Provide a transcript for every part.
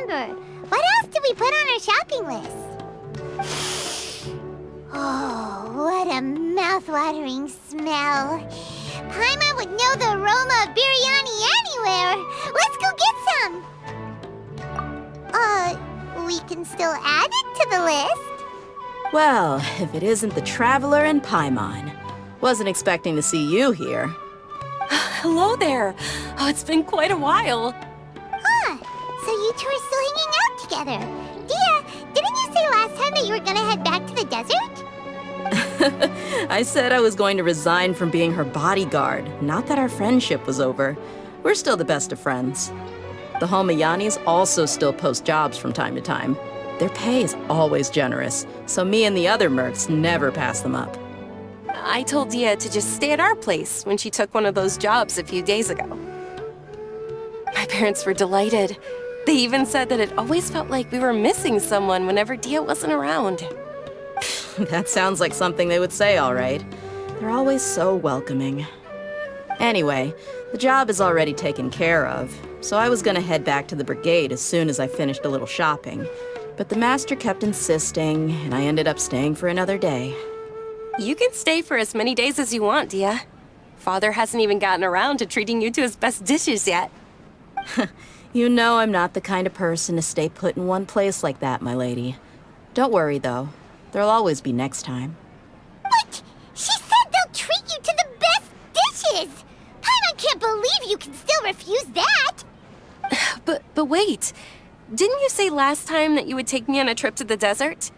remember. What else did we put on our shopping list? Oh, what a mouth-watering smell. Paimon would know the aroma of biryani anywhere. Let's go get some. We can still add it to the list. Well, if it isn't the Traveler and Paimon. Wasn't expecting to see you here. Hello there. Oh, it's been quite a while. Huh. So you two are still hanging out together. Dehya, didn't you say last time that you were gonna head back to the desert? I said I was going to resign from being her bodyguard, not that our friendship was over. We're still the best of friends. The Homayanis also still post jobs from time to time. Their pay is always generous, so me and the other mercs never pass them up. I told Dehya to just stay at our place when she took one of those jobs a few days ago. My parents were delighted. They even said that it always felt like we were missing someone whenever Dehya wasn't around. That sounds like something they would say, all right. They're always so welcoming. Anyway, the job is already taken care of, so I was gonna head back to the brigade as soon as I finished a little shopping. But the master kept insisting, and I ended up staying for another day. You can stay for as many days as you want, Dehya. Father hasn't even gotten around to treating you to his best dishes yet. You know I'm not the kind of person to stay put in one place like that, my lady. Don't worry, though. There'll always be next time. What? She said they'll treat you to the best dishes! Paimon can't believe you can still refuse that! But wait. Didn't you say last time that you would take me on a trip to the desert?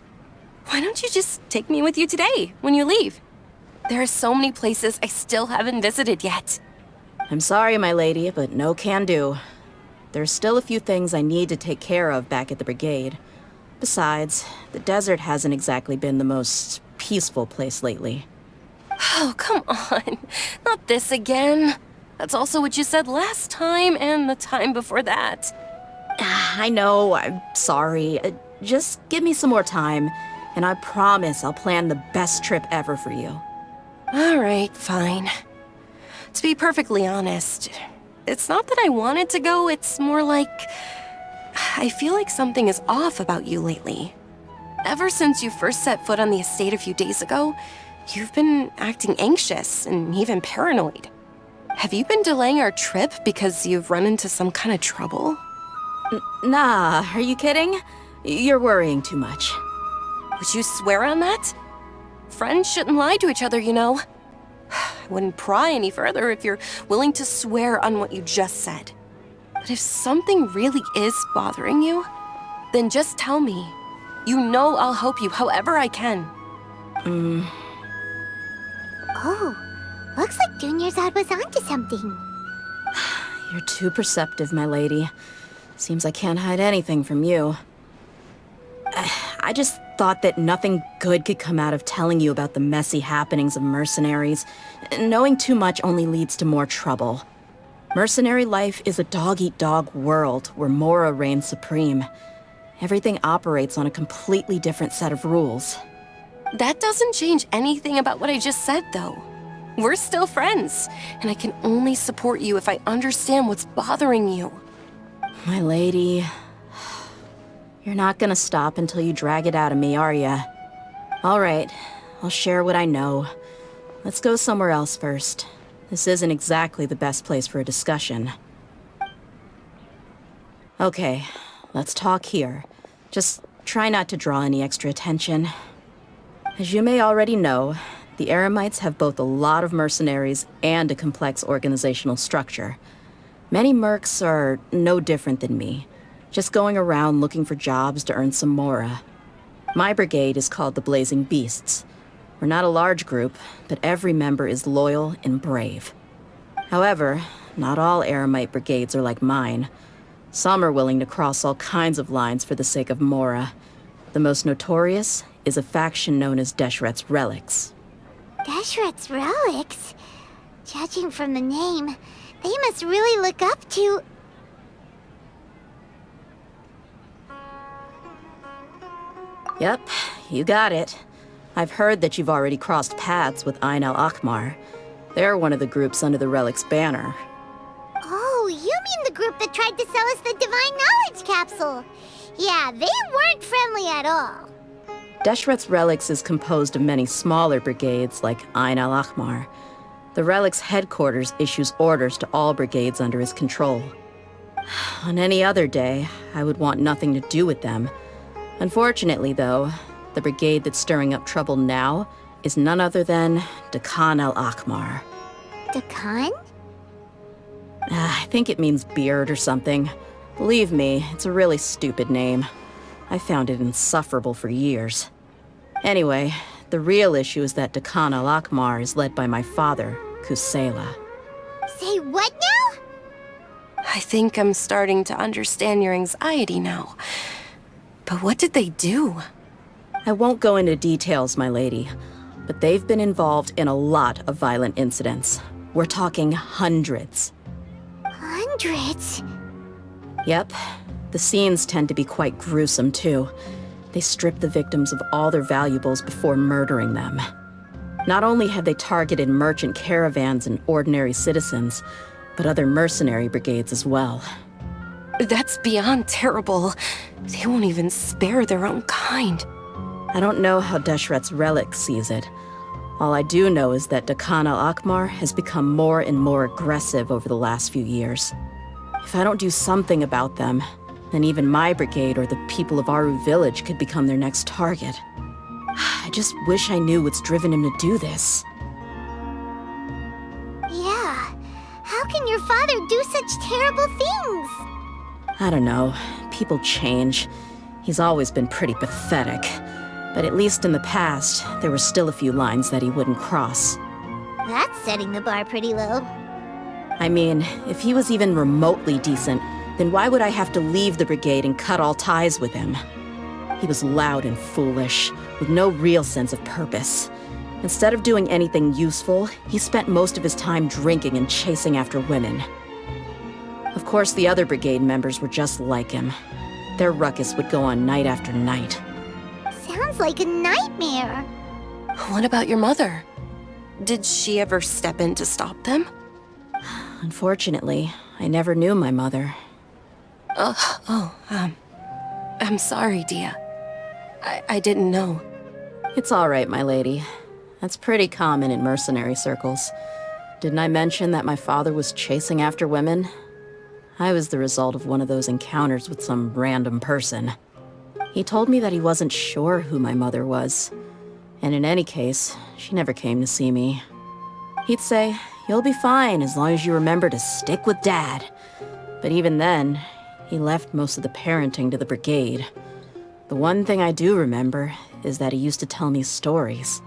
Why don't you just take me with you today, when you leave? There are so many places I still haven't visited yet. I'm sorry, my lady, but no can do. There's still a few things I need to take care of back at the brigade. Besides, the desert hasn't exactly been the most peaceful place lately. Oh, come on. Not this again. That's also what you said last time and the time before that. I know, I'm sorry. Just give me some more time, and I promise I'll plan the best trip ever for you. All right, fine. To be perfectly honest, it's not that I wanted to go, it's more like I feel like something is off about you lately. Ever since you first set foot on the estate a few days ago, you've been acting anxious and even paranoid. Have you been delaying our trip because you've run into some kind of trouble? Nah, are you kidding? You're worrying too much. Would you swear on that? Friends shouldn't lie to each other, you know. I wouldn't pry any further if you're willing to swear on what you just said. But if something really is bothering you, then just tell me. You know I'll help you however I can. Oh, looks like Junior's was onto something. You're too perceptive, my lady. Seems I can't hide anything from you. I just thought that nothing good could come out of telling you about the messy happenings of mercenaries. Knowing too much only leads to more trouble. Mercenary life is a dog-eat-dog world where Mora reigns supreme. Everything operates on a completely different set of rules. That doesn't change anything about what I just said, though. We're still friends, and I can only support you if I understand what's bothering you. My lady, you're not gonna stop until you drag it out of me, are ya? All right, I'll share what I know. Let's go somewhere else first. This isn't exactly the best place for a discussion. Okay, let's talk here. Just try not to draw any extra attention. As you may already know, the Eremites have both a lot of mercenaries and a complex organizational structure. Many mercs are no different than me, just going around looking for jobs to earn some mora. My brigade is called the Blazing Beasts. We're not a large group, but every member is loyal and brave. However, not all Eremite brigades are like mine. Some are willing to cross all kinds of lines for the sake of mora. The most notorious is a faction known as Deshret's Relics. Deshret's Relics? Judging from the name, they must really look up to... Yep, you got it. I've heard that you've already crossed paths with Ain al-Akmar. They're one of the groups under the Relic's banner. Oh, you mean the group that tried to sell us the Divine Knowledge Capsule. Yeah, they weren't friendly at all. Deshret's Relics is composed of many smaller brigades like Ain al-Ahmar. The Relic's headquarters issues orders to all brigades under his control. On any other day, I would want nothing to do with them. Unfortunately, though, the brigade that's stirring up trouble now is none other than Dakan al-Ahmar. Dakan? I think it means beard or something. Believe me, it's a really stupid name. I found it insufferable for years. Anyway, the real issue is that Dakan al-Ahmar is led by my father, Kusela. Say what now? I think I'm starting to understand your anxiety now. But what did they do? I won't go into details, my lady, but they've been involved in a lot of violent incidents. We're talking hundreds. Hundreds? Yep. The scenes tend to be quite gruesome, too. They strip the victims of all their valuables before murdering them. Not only have they targeted merchant caravans and ordinary citizens, but other mercenary brigades as well. That's beyond terrible. They won't even spare their own kind. I don't know how Deshret's Relic sees it. All I do know is that Dakan al-Ahmar has become more and more aggressive over the last few years. If I don't do something about them, then even my brigade or the people of Aru village could become their next target. I just wish I knew what's driven him to do this. Yeah. How can your father do such terrible things? I don't know. People change. He's always been pretty pathetic. But at least in the past, there were still a few lines that he wouldn't cross. That's setting the bar pretty low. I mean, if he was even remotely decent, then why would I have to leave the brigade and cut all ties with him? He was loud and foolish, with no real sense of purpose. Instead of doing anything useful, he spent most of his time drinking and chasing after women. Of course, the other brigade members were just like him. Their ruckus would go on night after night. Sounds like a nightmare. What about your mother? Did she ever step in to stop them? Unfortunately, I never knew my mother. I'm sorry, Dehya. I didn't know. It's all right, my lady. That's pretty common in mercenary circles. Didn't I mention that my father was chasing after women? I was the result of one of those encounters with some random person. He told me that he wasn't sure who my mother was. And in any case, she never came to see me. He'd say, "You'll be fine as long as you remember to stick with Dad." But even then, he left most of the parenting to the brigade. The one thing I do remember is that he used to tell me stories.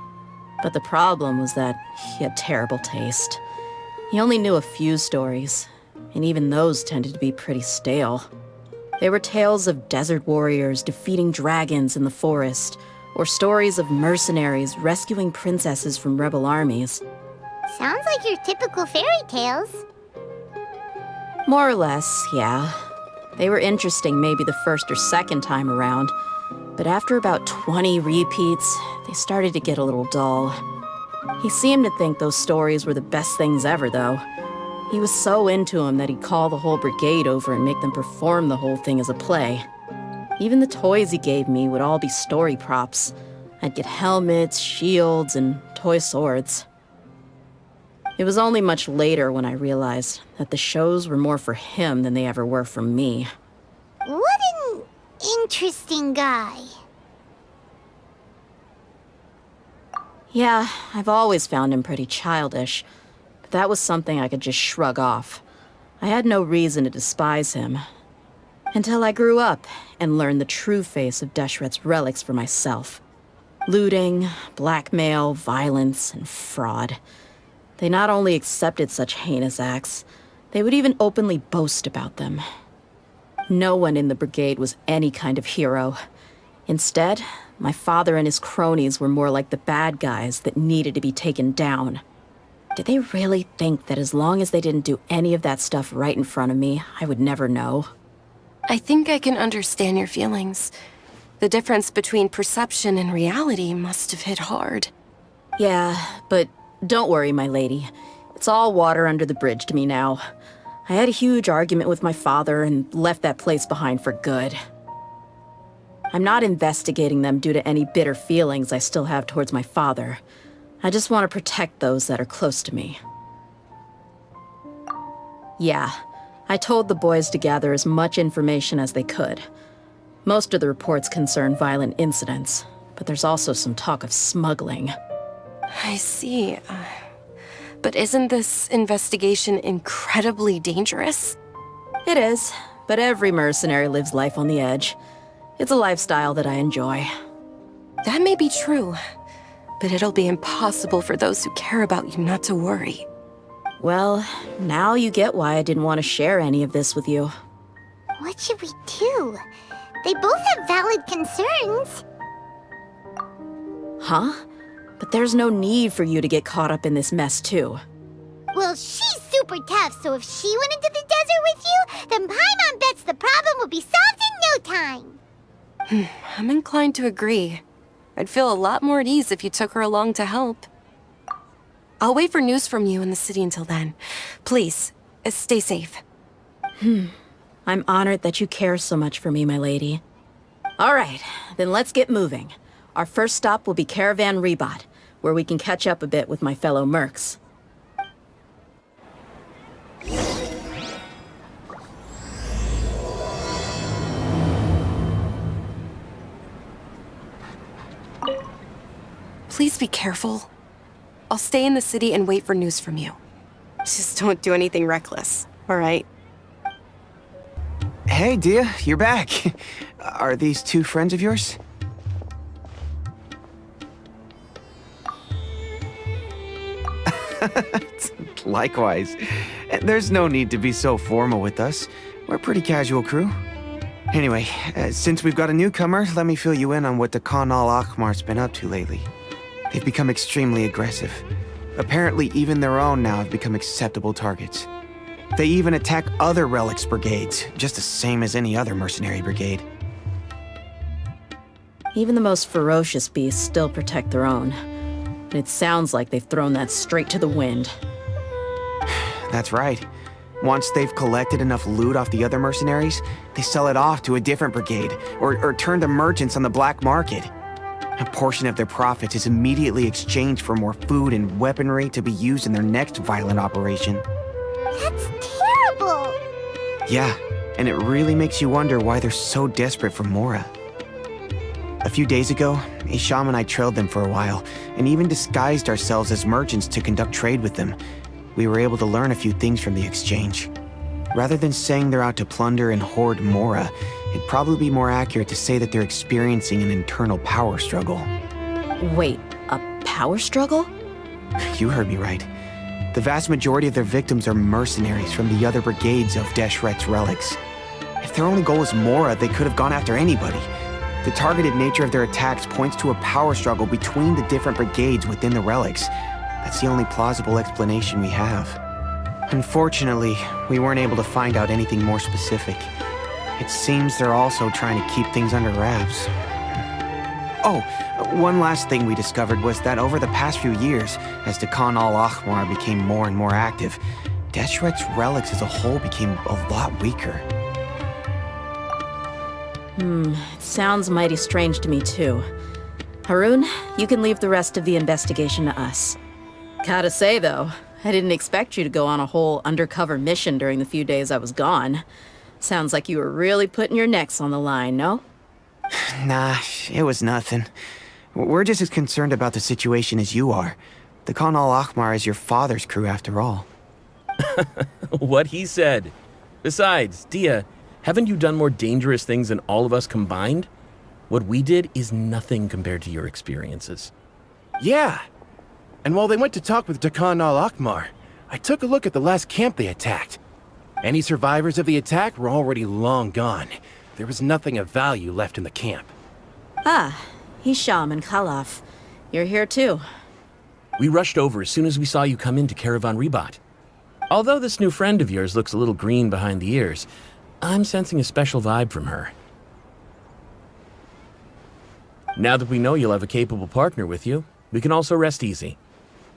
But the problem was that he had terrible taste. He only knew a few stories, and even those tended to be pretty stale. They were tales of desert warriors defeating dragons in the forest, or stories of mercenaries rescuing princesses from rebel armies. Sounds like your typical fairy tales. More or less, yeah. They were interesting maybe the first or second time around, but after about 20 repeats, they started to get a little dull. He seemed to think those stories were the best things ever, though. He was so into them that he'd call the whole brigade over and make them perform the whole thing as a play. Even the toys he gave me would all be story props. I'd get helmets, shields, and toy swords. It was only much later when I realized that the shows were more for him than they ever were for me. What an interesting guy. Yeah, I've always found him pretty childish, but that was something I could just shrug off. I had no reason to despise him. Until I grew up and learned the true face of Deshret's Relics for myself. Looting, blackmail, violence, and fraud. They not only accepted such heinous acts, they would even openly boast about them. No one in the brigade was any kind of hero. Instead, my father and his cronies were more like the bad guys that needed to be taken down. Did they really think that as long as they didn't do any of that stuff right in front of me, I would never know? I think I can understand your feelings. The difference between perception and reality must have hit hard. Yeah, but don't worry, my lady. It's all water under the bridge to me now. I had a huge argument with my father and left that place behind for good. I'm not investigating them due to any bitter feelings I still have towards my father. I just want to protect those that are close to me. Yeah, I told the boys to gather as much information as they could. Most of the reports concern violent incidents, but there's also some talk of smuggling. I see. But isn't this investigation incredibly dangerous? It is, but every mercenary lives life on the edge. It's a lifestyle that I enjoy. That may be true, but it'll be impossible for those who care about you not to worry. Well, now you get why I didn't want to share any of this with you. What should we do? They both have valid concerns. Huh? But there's no need for you to get caught up in this mess, too. Well, she's super tough, so if she went into the desert with you, then Paimon bets the problem would be solved in no time. I'm inclined to agree. I'd feel a lot more at ease if you took her along to help. I'll wait for news from you in the city until then. Please, stay safe. I'm honored that you care so much for me, my lady. All right, then let's get moving. Our first stop will be Caravan Rebot, where we can catch up a bit with my fellow mercs. Please be careful. I'll stay in the city and wait for news from you. Just don't do anything reckless, all right? Hey, Dehya, you're back. Are these two friends of yours? Likewise. There's no need to be so formal with us. We're a pretty casual crew. Anyway, since we've got a newcomer, let me fill you in on what the Khan al-Ahmar's been up to lately. They've become extremely aggressive. Apparently, even their own now have become acceptable targets. They even attack other relics brigades, just the same as any other mercenary brigade. Even the most ferocious beasts still protect their own. And it sounds like they've thrown that straight to the wind. That's right. Once they've collected enough loot off the other mercenaries, they sell it off to a different brigade, or turn to merchants on the black market. A portion of their profits is immediately exchanged for more food and weaponry to be used in their next violent operation. That's terrible! Yeah, and it really makes you wonder why they're so desperate for Mora. A few days ago, Isham and I trailed them for a while, and even disguised ourselves as merchants to conduct trade with them. We were able to learn a few things from the exchange. Rather than saying they're out to plunder and hoard Mora, it'd probably be more accurate to say that they're experiencing an internal power struggle. Wait, a power struggle? You heard me right. The vast majority of their victims are mercenaries from the other brigades of Deshret's relics. If their only goal is Mora, they could have gone after anybody. The targeted nature of their attacks points to a power struggle between the different brigades within the relics. That's the only plausible explanation we have. Unfortunately, we weren't able to find out anything more specific. It seems they're also trying to keep things under wraps. Oh, one last thing we discovered was that over the past few years, as the Khan al-Ahmar became more and more active, Deshret's relics as a whole became a lot weaker. It sounds mighty strange to me, too. Harun, you can leave the rest of the investigation to us. Gotta say, though, I didn't expect you to go on a whole undercover mission during the few days I was gone. Sounds like you were really putting your necks on the line, no? Nah, it was nothing. We're just as concerned about the situation as you are. The Khan al-Ahmar is your father's crew, after all. What he said. Besides, Dehya, haven't you done more dangerous things than all of us combined? What we did is nothing compared to your experiences. Yeah. And while they went to talk with Khan al-Ahmar, I took a look at the last camp they attacked. Any survivors of the attack were already long gone. There was nothing of value left in the camp. Ah, Hisham and Khalaf. You're here too. We rushed over as soon as we saw you come into Caravan Rebot. Although this new friend of yours looks a little green behind the ears, I'm sensing a special vibe from her. Now that we know you'll have a capable partner with you, we can also rest easy.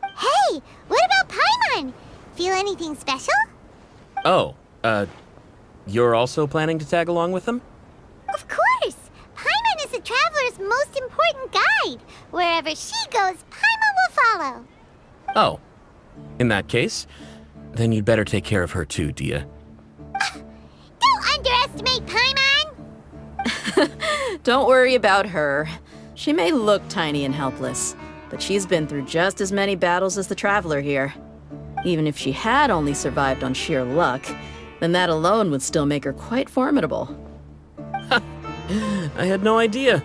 Hey, what about Paimon? Feel anything special? Oh, You're also planning to tag along with them? Of course! Paimon is the traveler's most important guide. Wherever she goes, Paimon will follow. Oh. In that case, then you'd better take care of her too, Dehya. Don't underestimate Paimon! Don't worry about her. She may look tiny and helpless, but she's been through just as many battles as the traveler here. Even if she had only survived on sheer luck, then that alone would still make her quite formidable. I had no idea.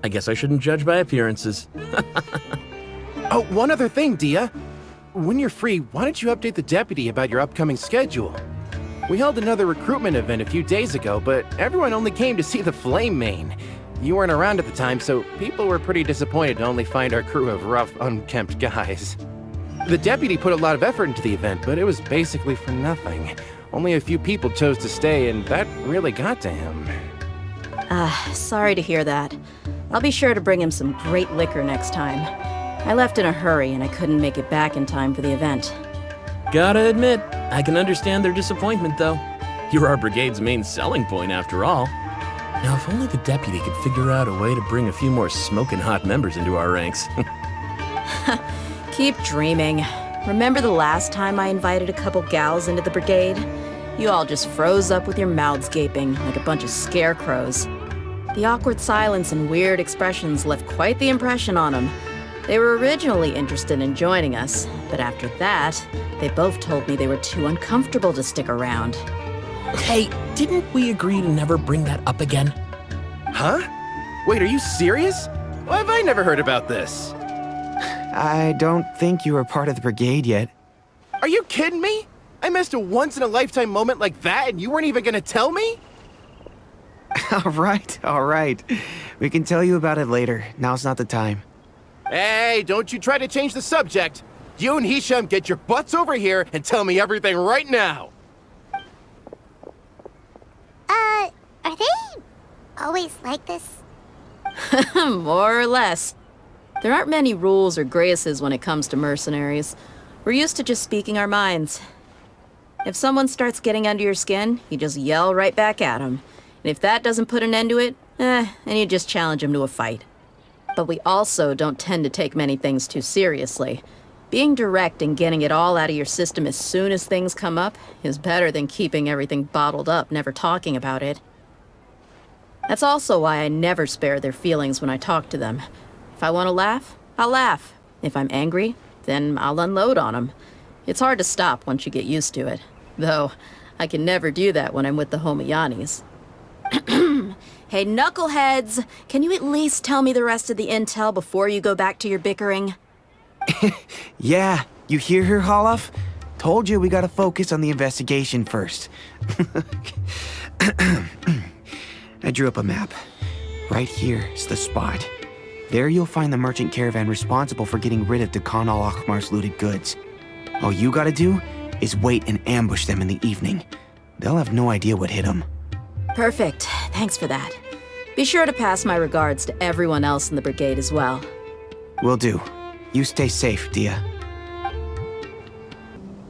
I guess I shouldn't judge by appearances. Oh, one other thing, Dehya. When you're free, why don't you update the deputy about your upcoming schedule? We held another recruitment event a few days ago, but everyone only came to see the Flame Main. You weren't around at the time, so people were pretty disappointed to only find our crew of rough, unkempt guys. The deputy put a lot of effort into the event, but it was basically for nothing. Only a few people chose to stay, and that really got to him. Sorry to hear that. I'll be sure to bring him some great liquor next time. I left in a hurry and I couldn't make it back in time for the event. Gotta admit, I can understand their disappointment, though. You're our brigade's main selling point, after all. Now, if only the deputy could figure out a way to bring a few more smoking hot members into our ranks. Keep dreaming. Remember the last time I invited a couple gals into the brigade? You all just froze up with your mouths gaping like a bunch of scarecrows. The awkward silence and weird expressions left quite the impression on them. They were originally interested in joining us, but after that, they both told me they were too uncomfortable to stick around. Hey, didn't we agree to never bring that up again? Huh? Wait, are you serious? Why have I never heard about this? I don't think you were part of the brigade yet. Are you kidding me? I missed a once-in-a-lifetime moment like that and you weren't even gonna tell me? All right. We can tell you about it later. Now's not the time. Hey, don't you try to change the subject. You and Hisham get your butts over here and tell me everything right now. Are they always like this? More or less. There aren't many rules or graces when it comes to mercenaries. We're used to just speaking our minds. If someone starts getting under your skin, you just yell right back at them. And if that doesn't put an end to it, then you just challenge them to a fight. But we also don't tend to take many things too seriously. Being direct and getting it all out of your system as soon as things come up is better than keeping everything bottled up, never talking about it. That's also why I never spare their feelings when I talk to them. If I want to laugh, I'll laugh. If I'm angry, then I'll unload on them. It's hard to stop once you get used to it. Though, I can never do that when I'm with the Homayanis. Hey, knuckleheads! Can you at least tell me the rest of the intel before you go back to your bickering? Yeah, you hear her, Holloff? Told you we gotta focus on the investigation first. I drew up a map. Right here is the spot. There you'll find the merchant caravan responsible for getting rid of Dehya al-Akhmar's looted goods. All you gotta do is wait and ambush them in the evening. They'll have no idea what hit them. Perfect. Thanks for that. Be sure to pass my regards to everyone else in the brigade as well. Will do. You stay safe, Dehya.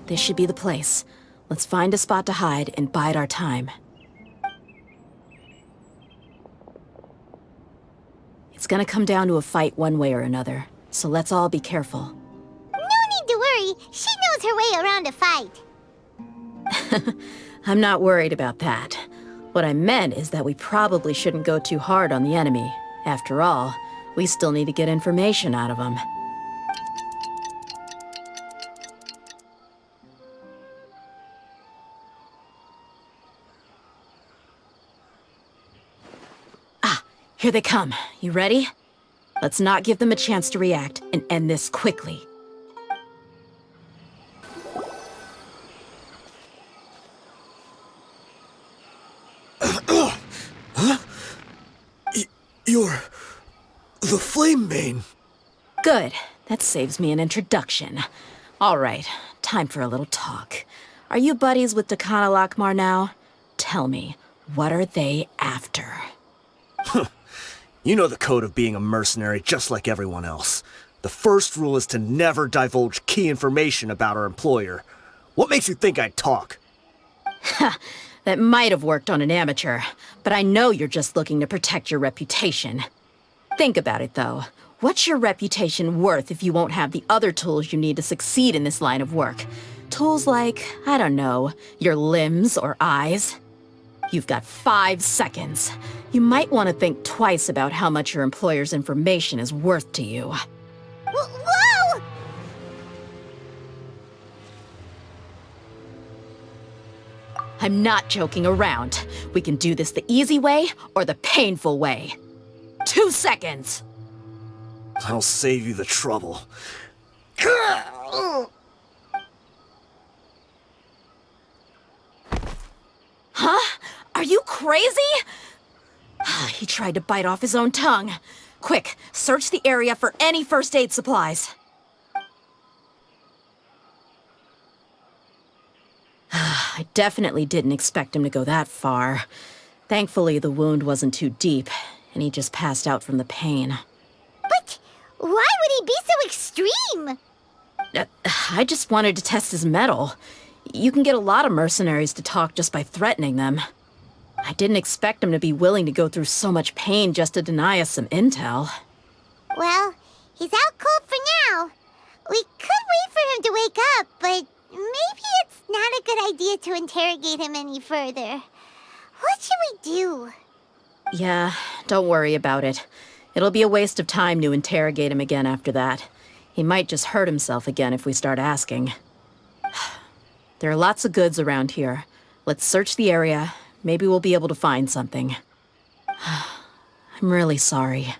This should be the place. Let's find a spot to hide and bide our time. It's gonna come down to a fight one way or another, so let's all be careful. No need to worry. She knows her way around a fight. I'm not worried about that. What I meant is that we probably shouldn't go too hard on the enemy. After all, we still need to get information out of them. Here they come. You ready? Let's not give them a chance to react and end this quickly. You're the Flame Main. Good. That saves me an introduction. All right, time for a little talk. Are you buddies with Dehya al-Akhmar now? Tell me, what are they after? You know the code of being a mercenary just like everyone else. The first rule is to never divulge key information about our employer. What makes you think I'd talk? That might have worked on an amateur, but I know you're just looking to protect your reputation. Think about it, though. What's your reputation worth if you won't have the other tools you need to succeed in this line of work? Tools like, I don't know, your limbs or eyes? You've got 5 seconds. You might want to think twice about how much your employer's information is worth to you. Whoa! I'm not joking around. We can do this the easy way or the painful way. 2 seconds! I'll save you the trouble. Huh? Are you crazy? He tried to bite off his own tongue. Quick, search the area for any first aid supplies. I definitely didn't expect him to go that far. Thankfully, the wound wasn't too deep, and he just passed out from the pain. But why would he be so extreme? I just wanted to test his mettle. You can get a lot of mercenaries to talk just by threatening them. I didn't expect him to be willing to go through so much pain just to deny us some intel. Well, he's out cold for now. We could wait for him to wake up, but maybe it's not a good idea to interrogate him any further. What should we do? Yeah, don't worry about it. It'll be a waste of time to interrogate him again after that. He might just hurt himself again if we start asking. There are lots of goods around here. Let's search the area. Maybe we'll be able to find something. I'm really sorry.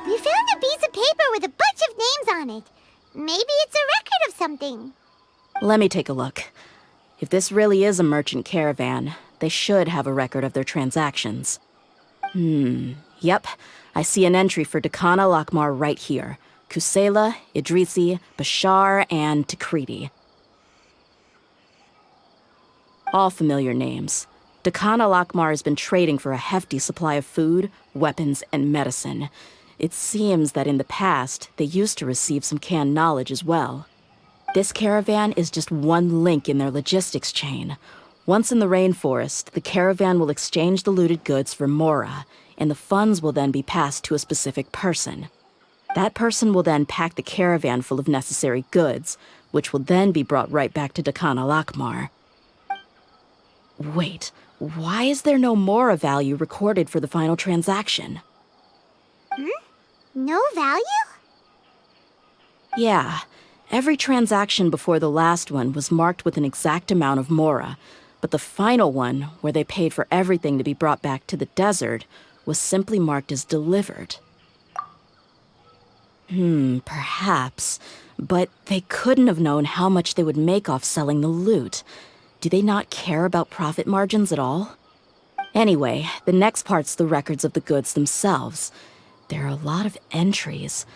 We found a piece of paper with a bunch of names on it. Maybe it's a record of something. Let me take a look. If this really is a merchant caravan, they should have a record of their transactions. Yep. I see an entry for Dakana Lakmar right here. Kusela, Idrisi, Bashar, and Takriti. All familiar names. Dakana Lakmar has been trading for a hefty supply of food, weapons, and medicine. It seems that in the past, they used to receive some canned knowledge as well. This caravan is just one link in their logistics chain. Once in the rainforest, the caravan will exchange the looted goods for Mora, and the funds will then be passed to a specific person. That person will then pack the caravan full of necessary goods, which will then be brought right back to Dakana Lakmar. Wait, why is there no Mora value recorded for the final transaction? No value? Yeah, every transaction before the last one was marked with an exact amount of Mora, but the final one, where they paid for everything to be brought back to the desert, was simply marked as delivered. Perhaps, but they couldn't have known how much they would make off selling the loot. Do they not care about profit margins at all? Anyway, the next part's the records of the goods themselves. There are a lot of entries.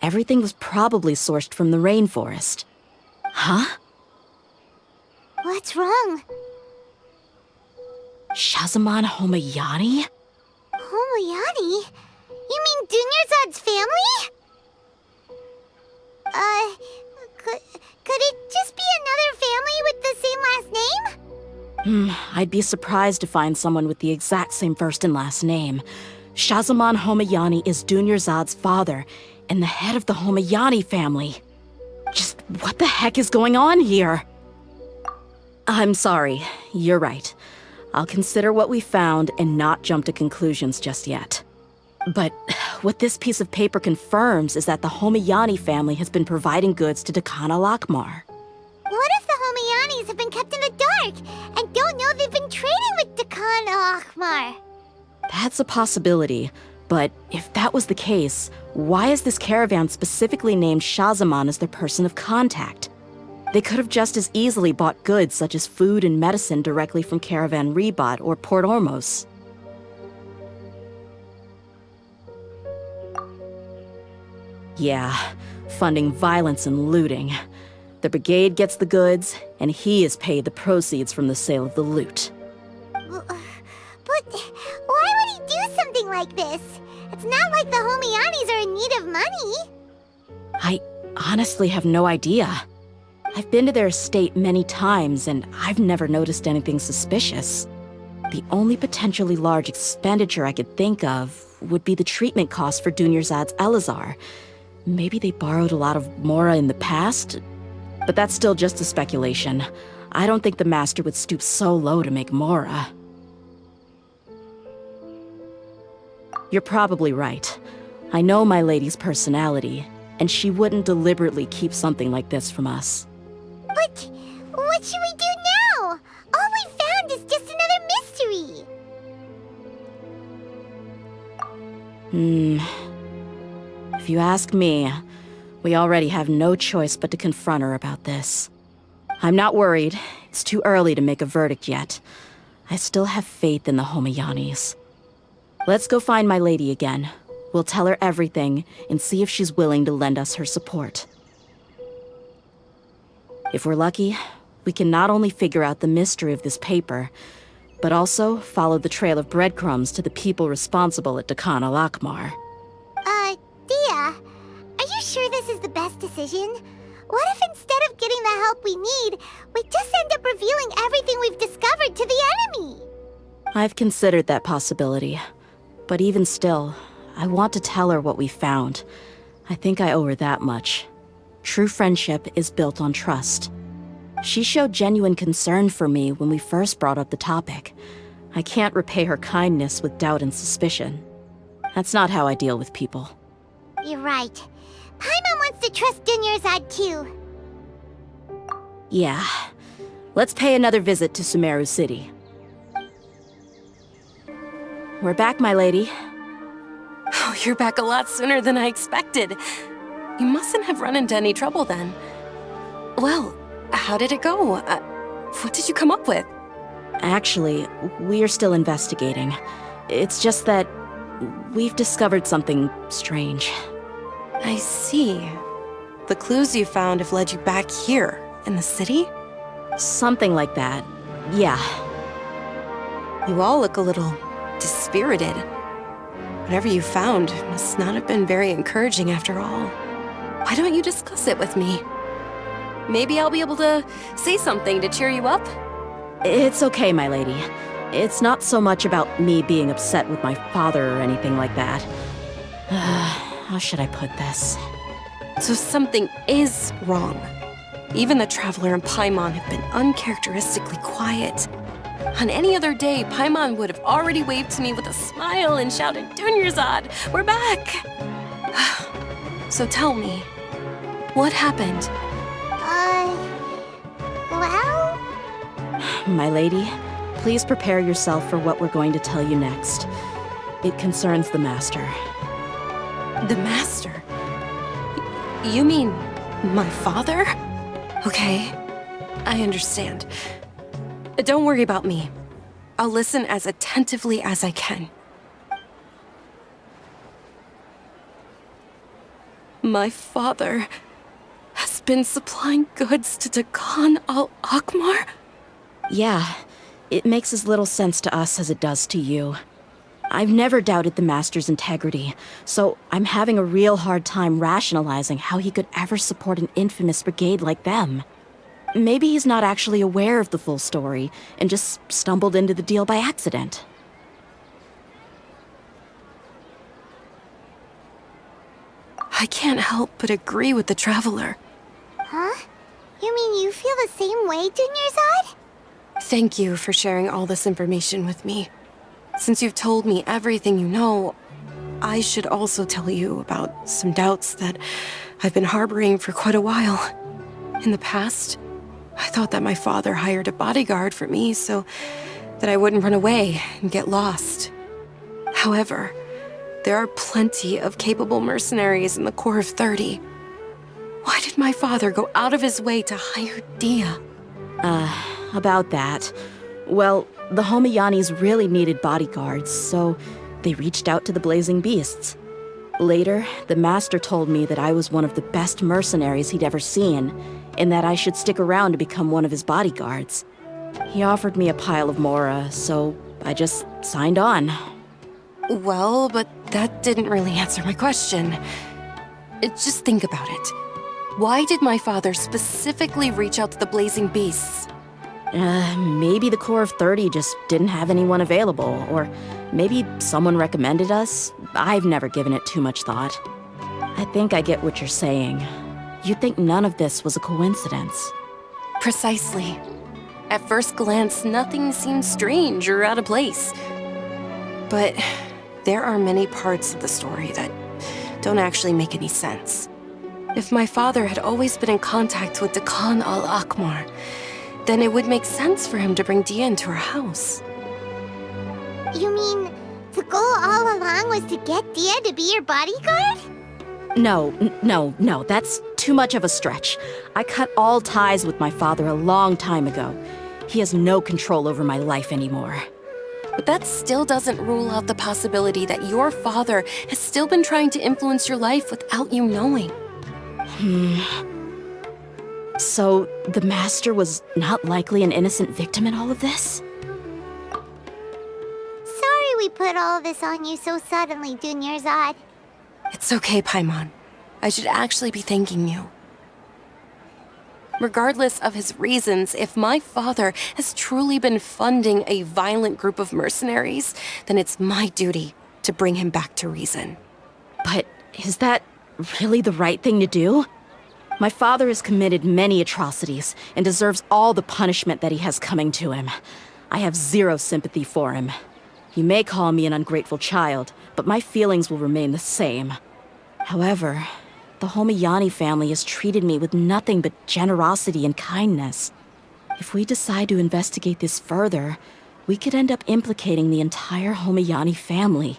Everything was probably sourced from the rainforest. Huh? What's wrong? Shazaman Homayani? Homayani? You mean Dunyarzad's family? Could it just be another family with the same last name? I'd be surprised to find someone with the exact same first and last name. Shazaman Homayani is Dunyarzad's father, and the head of the Homayani family. Just what the heck is going on here? I'm sorry, you're right. I'll consider what we found and not jump to conclusions just yet. But what this piece of paper confirms is that the Homayani family has been providing goods to Dakana Lakmar. What if the Homayanis have been kept in the dark and don't know they've been trading with Dakana Lakmar? That's a possibility, but if that was the case, Why is this caravan specifically named Shahzaman as their person of contact? They could have just as easily bought goods such as food and medicine directly from Caravan Ribat or Port Ormos. Yeah, funding violence and looting. The brigade gets the goods, and he is paid the proceeds from the sale of the loot. But why would he do something like this? It's not like the Homianis are in need of money. I honestly have no idea. I've been to their estate many times, and I've never noticed anything suspicious. The only potentially large expenditure I could think of would be the treatment costs for Dunyarzad's Elazar. Maybe they borrowed a lot of Mora in the past, but that's still just a speculation. I don't think the Master would stoop so low to make Mora. You're probably right. I know my lady's personality, and she wouldn't deliberately keep something like this from us. But what should we do now? All we found is just another mystery. If you ask me, we already have no choice but to confront her about this. I'm not worried. It's too early to make a verdict yet. I still have faith in the Homianis. Let's go find my lady again. We'll tell her everything and see if she's willing to lend us her support. If we're lucky, we can not only figure out the mystery of this paper, but also follow the trail of breadcrumbs to the people responsible at Dehya al-Akmar. Dehya, are you sure this is the best decision? What if instead of getting the help we need, we just end up revealing everything we've discovered to the enemy? I've considered that possibility. But even still, I want to tell her what we found. I think I owe her that much. True friendship is built on trust. She showed genuine concern for me when we first brought up the topic. I can't repay her kindness with doubt and suspicion. That's not how I deal with people. You're right. Paimon wants to trust Dunyarzad too. Yeah. Let's pay another visit to Sumeru City. We're back, my lady. Oh, you're back a lot sooner than I expected. You mustn't have run into any trouble then. Well, how did it go? What did you come up with? Actually, we are still investigating. It's just that we've discovered something strange. I see. The clues you found have led you back here, in the city? Something like that. Yeah. You all look a little dispirited. Whatever you found must not have been very encouraging after all. Why don't you discuss it with me? Maybe I'll be able to say something to cheer you up? It's okay, my lady. It's not so much about me being upset with my father or anything like that. How should I put this? So something is wrong. Even the Traveler and Paimon have been uncharacteristically quiet. On any other day, Paimon would have already waved to me with a smile and shouted, "Dunyarzad, we're back!" So tell me, what happened? Well? My lady, please prepare yourself for what we're going to tell you next. It concerns the Master. The Master? You mean my father? Okay, I understand. Don't worry about me. I'll listen as attentively as I can. My father has been supplying goods to Dehya al-Akmar? Yeah, it makes as little sense to us as it does to you. I've never doubted the Master's integrity, so I'm having a real hard time rationalizing how he could ever support an infamous brigade like them. Maybe he's not actually aware of the full story and just stumbled into the deal by accident. I can't help but agree with the Traveler. Huh? You mean you feel the same way, Dunyarzad? Thank you for sharing all this information with me. Since you've told me everything you know, I should also tell you about some doubts that I've been harboring for quite a while. In the past, I thought that my father hired a bodyguard for me so that I wouldn't run away and get lost. However, There are plenty of capable mercenaries in the Corps of 30. Why did my father go out of his way to hire Dehya? About that. Well, the Homayanis really needed bodyguards, so they reached out to the Blazing Beasts. Later, the Master told me that I was one of the best mercenaries he'd ever seen, and that I should stick around to become one of his bodyguards. He offered me a pile of mora, so I just signed on. Well, but that didn't really answer my question. Just think about it. Why did my father specifically reach out to the Blazing Beasts? Maybe the Corps of 30 just didn't have anyone available, or maybe someone recommended us. I've never given it too much thought. I think I get what you're saying. You'd think none of this was a coincidence. Precisely. At first glance, nothing seems strange or out of place. But there are many parts of the story that don't actually make any sense. If my father had always been in contact with Dehya al-Akmar, then it would make sense for him to bring Dehya into our house. You mean the goal all along was to get Dehya to be your bodyguard? No, that's too much of a stretch. I cut all ties with my father a long time ago. He has no control over my life anymore. But that still doesn't rule out the possibility that your father has still been trying to influence your life without you knowing. So, the Master was not likely an innocent victim in all of this? Sorry we put all this on you so suddenly, Dunyarzad. It's okay, Paimon. I should actually be thanking you. Regardless of his reasons, if my father has truly been funding a violent group of mercenaries, then it's my duty to bring him back to reason. But is that really the right thing to do? My father has committed many atrocities and deserves all the punishment that he has coming to him. I have zero sympathy for him. You may call me an ungrateful child, but my feelings will remain the same. However, the Homayani family has treated me with nothing but generosity and kindness. If we decide to investigate this further, we could end up implicating the entire Homayani family.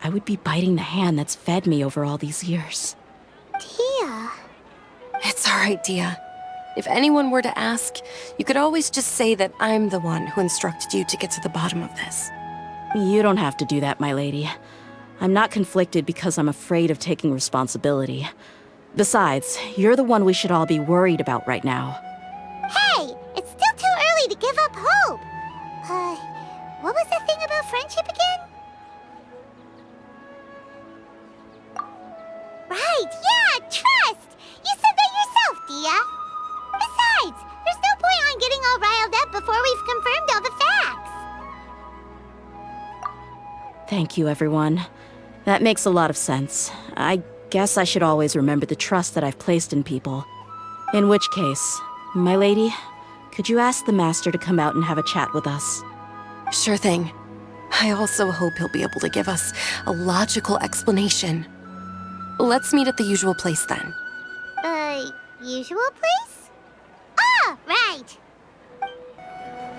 I would be biting the hand that's fed me over all these years. Dehya. It's all right, Dehya. If anyone were to ask, you could always just say that I'm the one who instructed you to get to the bottom of this. You don't have to do that, my lady. I'm not conflicted because I'm afraid of taking responsibility. Besides, you're the one we should all be worried about right now. Hey, it's still too early to give up hope. What was the thing about friendship again? Right, yeah, trust! You said that yourself, Dehya. Besides, there's no point on getting all riled up before we've confirmed all the facts. Thank you, everyone. That makes a lot of sense. I guess I should always remember the trust that I've placed in people. In which case, my lady, could you ask the Master to come out and have a chat with us? Sure thing. I also hope he'll be able to give us a logical explanation. Let's meet at the usual place then. Usual place? Ah, right.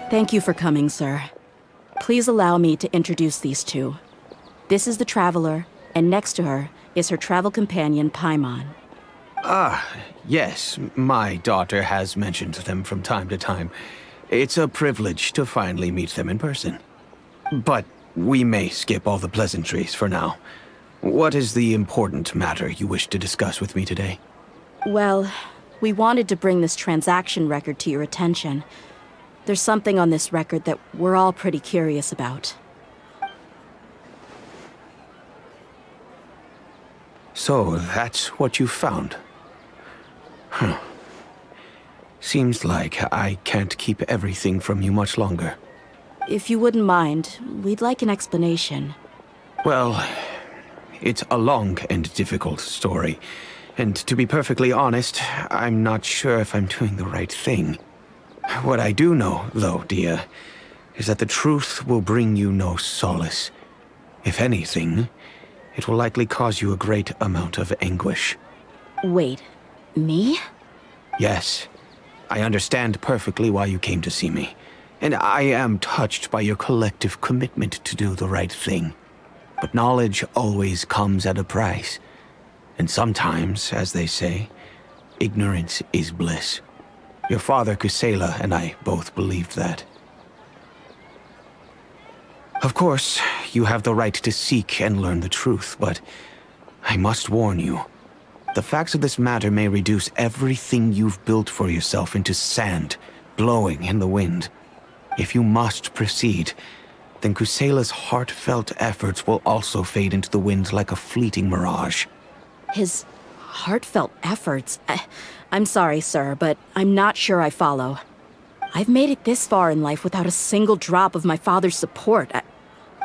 Thank you for coming, sir. Please allow me to introduce these two. This is the Traveler, and next to her is her travel companion, Paimon. Yes, my daughter has mentioned them from time to time. It's a privilege to finally meet them in person. But we may skip all the pleasantries for now. What is the important matter you wish to discuss with me today? Well, we wanted to bring this transaction record to your attention. There's something on this record that we're all pretty curious about. So, that's what you found. Seems like I can't keep everything from you much longer. If you wouldn't mind, we'd like an explanation. Well, it's a long and difficult story. And to be perfectly honest, I'm not sure if I'm doing the right thing. What I do know, though, Dehya, is that the truth will bring you no solace. If anything, it will likely cause you a great amount of anguish. Wait, me? Yes. I understand perfectly why you came to see me. And I am touched by your collective commitment to do the right thing. But knowledge always comes at a price. And sometimes, as they say, ignorance is bliss. Your father, Kusela, and I both believed that. Of course, you have the right to seek and learn the truth, but I must warn you. The facts of this matter may reduce everything you've built for yourself into sand, blowing in the wind. If you must proceed, then Kusela's heartfelt efforts will also fade into the wind like a fleeting mirage. His heartfelt efforts? I'm sorry, sir, but I'm not sure I follow. I've made it this far in life without a single drop of my father's support.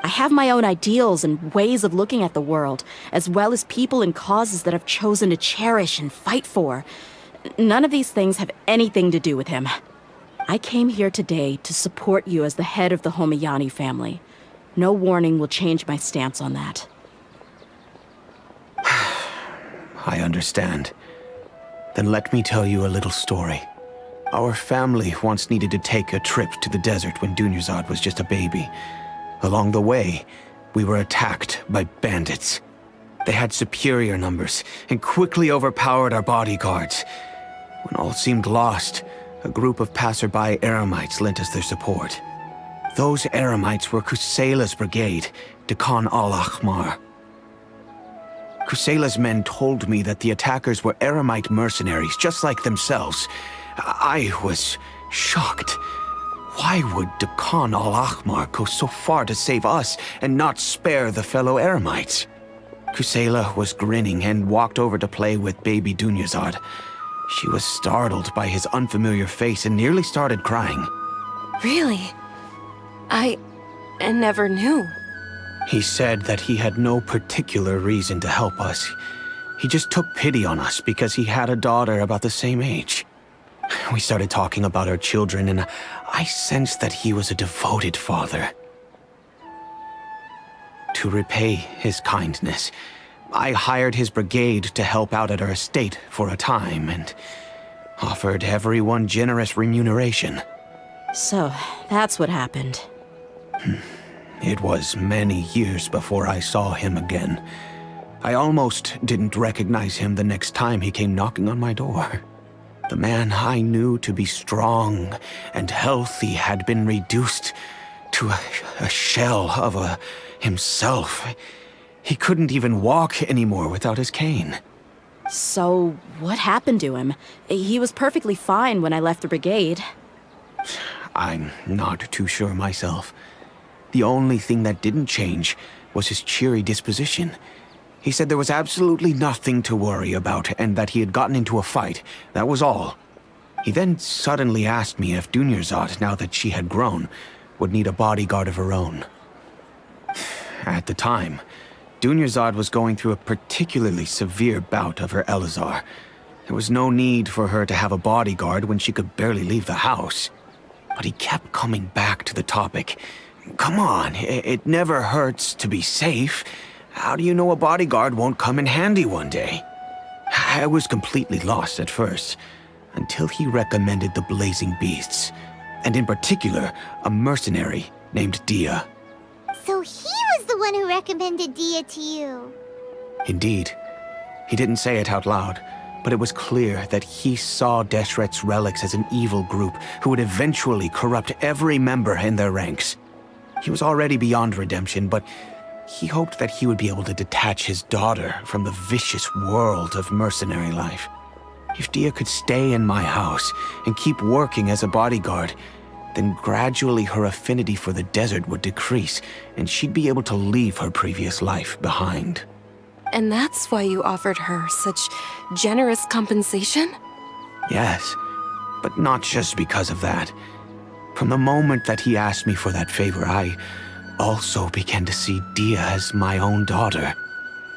I have my own ideals and ways of looking at the world, as well as people and causes that I've chosen to cherish and fight for. None of these things have anything to do with him. I came here today to support you as the head of the Homayani family. No warning will change my stance on that. I understand. Then let me tell you a little story. Our family once needed to take a trip to the desert when Dunyarzad was just a baby. Along the way, we were attacked by bandits. They had superior numbers and quickly overpowered our bodyguards. When all seemed lost, a group of passerby Eremites lent us their support. Those Eremites were Kusela's brigade, Dehya al-Ahmar. Kusela's men told me that the attackers were Eremite mercenaries, just like themselves. I was shocked. Why would Dehya al-Ahmar go so far to save us and not spare the fellow Eremites? Kusela was grinning and walked over to play with baby Dunyarzad. She was startled by his unfamiliar face and nearly started crying. Really? I never knew. He said that he had no particular reason to help us. He just took pity on us because he had a daughter about the same age. We started talking about our children, and I sensed that he was a devoted father. To repay his kindness, I hired his brigade to help out at our estate for a time, and offered everyone generous remuneration. So, that's what happened. It was many years before I saw him again. I almost didn't recognize him the next time he came knocking on my door. The man I knew to be strong and healthy had been reduced to a shell of himself. He couldn't even walk anymore without his cane. So, what happened to him? He was perfectly fine when I left the brigade. I'm not too sure myself. The only thing that didn't change was his cheery disposition. He said there was absolutely nothing to worry about and that he had gotten into a fight. That was all. He then suddenly asked me if Dunyarzad, now that she had grown, would need a bodyguard of her own. At the time, Dunyarzad was going through a particularly severe bout of her Elazar. There was no need for her to have a bodyguard when she could barely leave the house. But he kept coming back to the topic. Come on, it never hurts to be safe. How do you know a bodyguard won't come in handy one day? I was completely lost at first, until he recommended the Blazing Beasts, and in particular, a mercenary named Dehya. So he was the one who recommended Dehya to you. Indeed. He didn't say it out loud, but it was clear that he saw Deshret's relics as an evil group who would eventually corrupt every member in their ranks. He was already beyond redemption, but he hoped that he would be able to detach his daughter from the vicious world of mercenary life. If Dehya could stay in my house and keep working as a bodyguard, then gradually her affinity for the desert would decrease, and she'd be able to leave her previous life behind. And that's why you offered her such generous compensation? Yes, but not just because of that. From the moment that he asked me for that favor, I also began to see Dehya as my own daughter.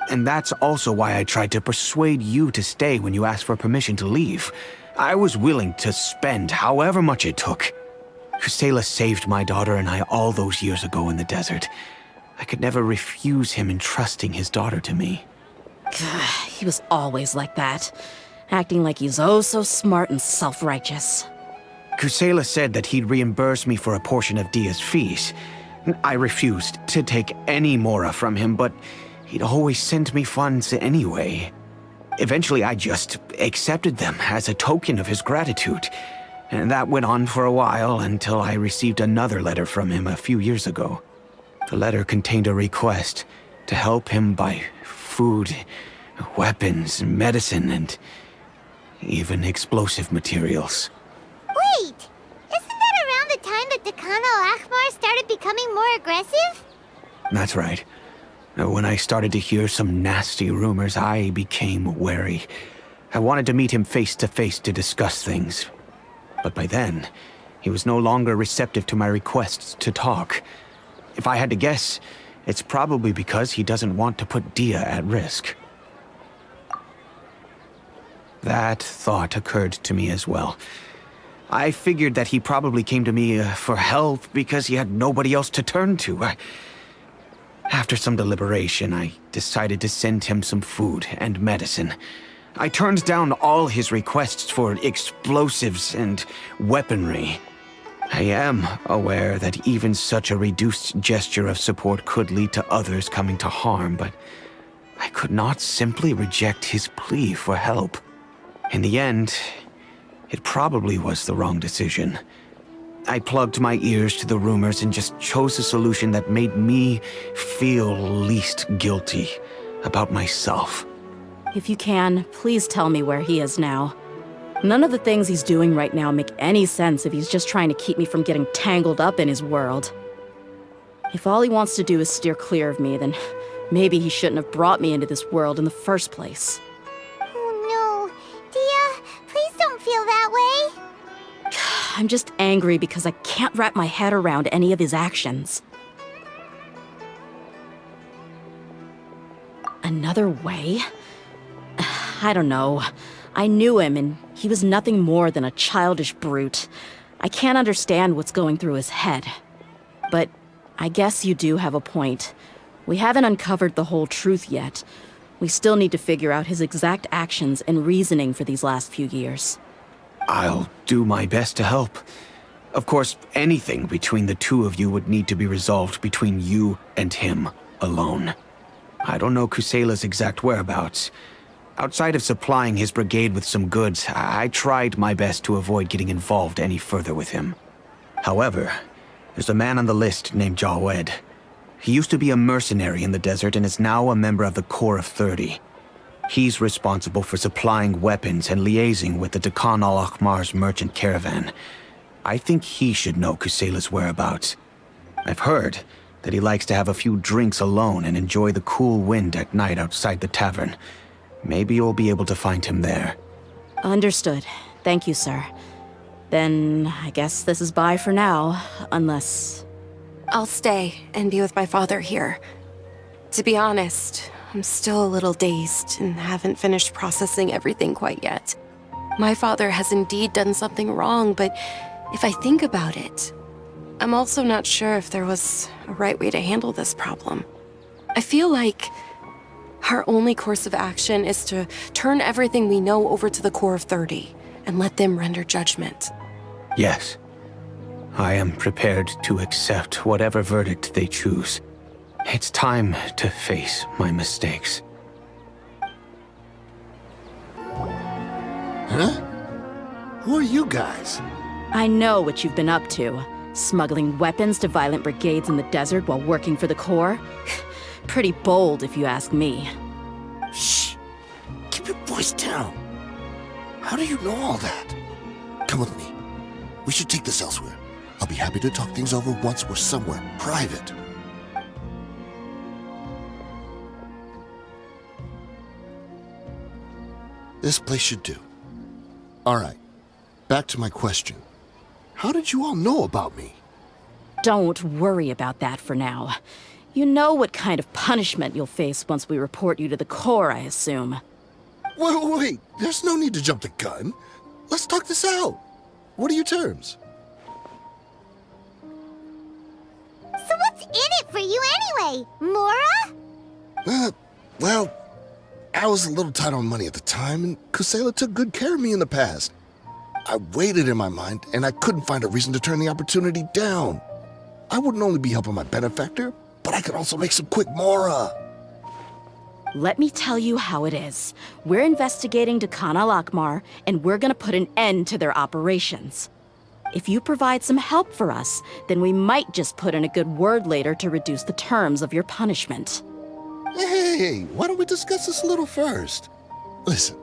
And that's also why I tried to persuade you to stay when you asked for permission to leave. I was willing to spend however much it took. Kusela saved my daughter and I all those years ago in the desert. I could never refuse him entrusting his daughter to me. He was always like that, acting like he's oh so smart and self-righteous. Kusela said that he'd reimburse me for a portion of Dehya's fees. I refused to take any Mora from him, but he'd always sent me funds anyway. Eventually, I just accepted them as a token of his gratitude. And that went on for a while until I received another letter from him a few years ago. The letter contained a request to help him buy food, weapons, medicine, and even explosive materials. Wait! Isn't that around the time that Dakan al-Ahmar started becoming more aggressive? That's right. When I started to hear some nasty rumors, I became wary. I wanted to meet him face to face to discuss things. But by then, he was no longer receptive to my requests to talk. If I had to guess, it's probably because he doesn't want to put Dehya at risk. That thought occurred to me as well. I figured that he probably came to me for help because he had nobody else to turn to. After some deliberation, I decided to send him some food and medicine. I turned down all his requests for explosives and weaponry. I am aware that even such a reduced gesture of support could lead to others coming to harm, but I could not simply reject his plea for help. In the end, it probably was the wrong decision. I plugged my ears to the rumors and just chose a solution that made me feel least guilty about myself. If you can, please tell me where he is now. None of the things he's doing right now make any sense if he's just trying to keep me from getting tangled up in his world. If all he wants to do is steer clear of me, then maybe he shouldn't have brought me into this world in the first place. Oh no. Dehya, please don't feel that way. I'm just angry because I can't wrap my head around any of his actions. Another way? I don't know. I knew him, and he was nothing more than a childish brute. I can't understand what's going through his head. But I guess you do have a point. We haven't uncovered the whole truth yet. We still need to figure out his exact actions and reasoning for these last few years. I'll do my best to help. Of course, anything between the two of you would need to be resolved between you and him alone. I don't know Kusela's exact whereabouts. Outside of supplying his brigade with some goods, I tried my best to avoid getting involved any further with him. However, there's a man on the list named Jawed. He used to be a mercenary in the desert and is now a member of the Corps of 30. He's responsible for supplying weapons and liaising with the Dakan al-Ahmar's merchant caravan. I think he should know Kusela's whereabouts. I've heard that he likes to have a few drinks alone and enjoy the cool wind at night outside the tavern. Maybe you'll be able to find him there. Understood. Thank you, sir. Then I guess this is bye for now, unless... I'll stay and be with my father here. To be honest, I'm still a little dazed and haven't finished processing everything quite yet. My father has indeed done something wrong, but if I think about it, I'm also not sure if there was a right way to handle this problem. I feel like our only course of action is to turn everything we know over to the Corps of 30 and let them render judgment. Yes. I am prepared to accept whatever verdict they choose. It's time to face my mistakes. Huh? Who are you guys? I know what you've been up to. Smuggling weapons to violent brigades in the desert while working for the Corps. Pretty bold, if you ask me. Shh! Keep your voice down. How do you know all that? Come with me. We should take this elsewhere. I'll be happy to talk things over once we're somewhere private. This place should do. All right. Back to my question. How did you all know about me? Don't worry about that for now. You know what kind of punishment you'll face once we report you to the Corps, I assume. Wait. There's no need to jump the gun. Let's talk this out. What are your terms? So what's in it for you anyway, Mora? Well, I was a little tight on money at the time, and Kusela took good care of me in the past. I waited in my mind, and I couldn't find a reason to turn the opportunity down. I wouldn't only be helping my benefactor, but I could also make some quick Mora. Let me tell you how it is. We're investigating Dehya Al-Akmar, and we're gonna put an end to their operations. If you provide some help for us, then we might just put in a good word later to reduce the terms of your punishment. Hey, why don't we discuss this a little first? Listen,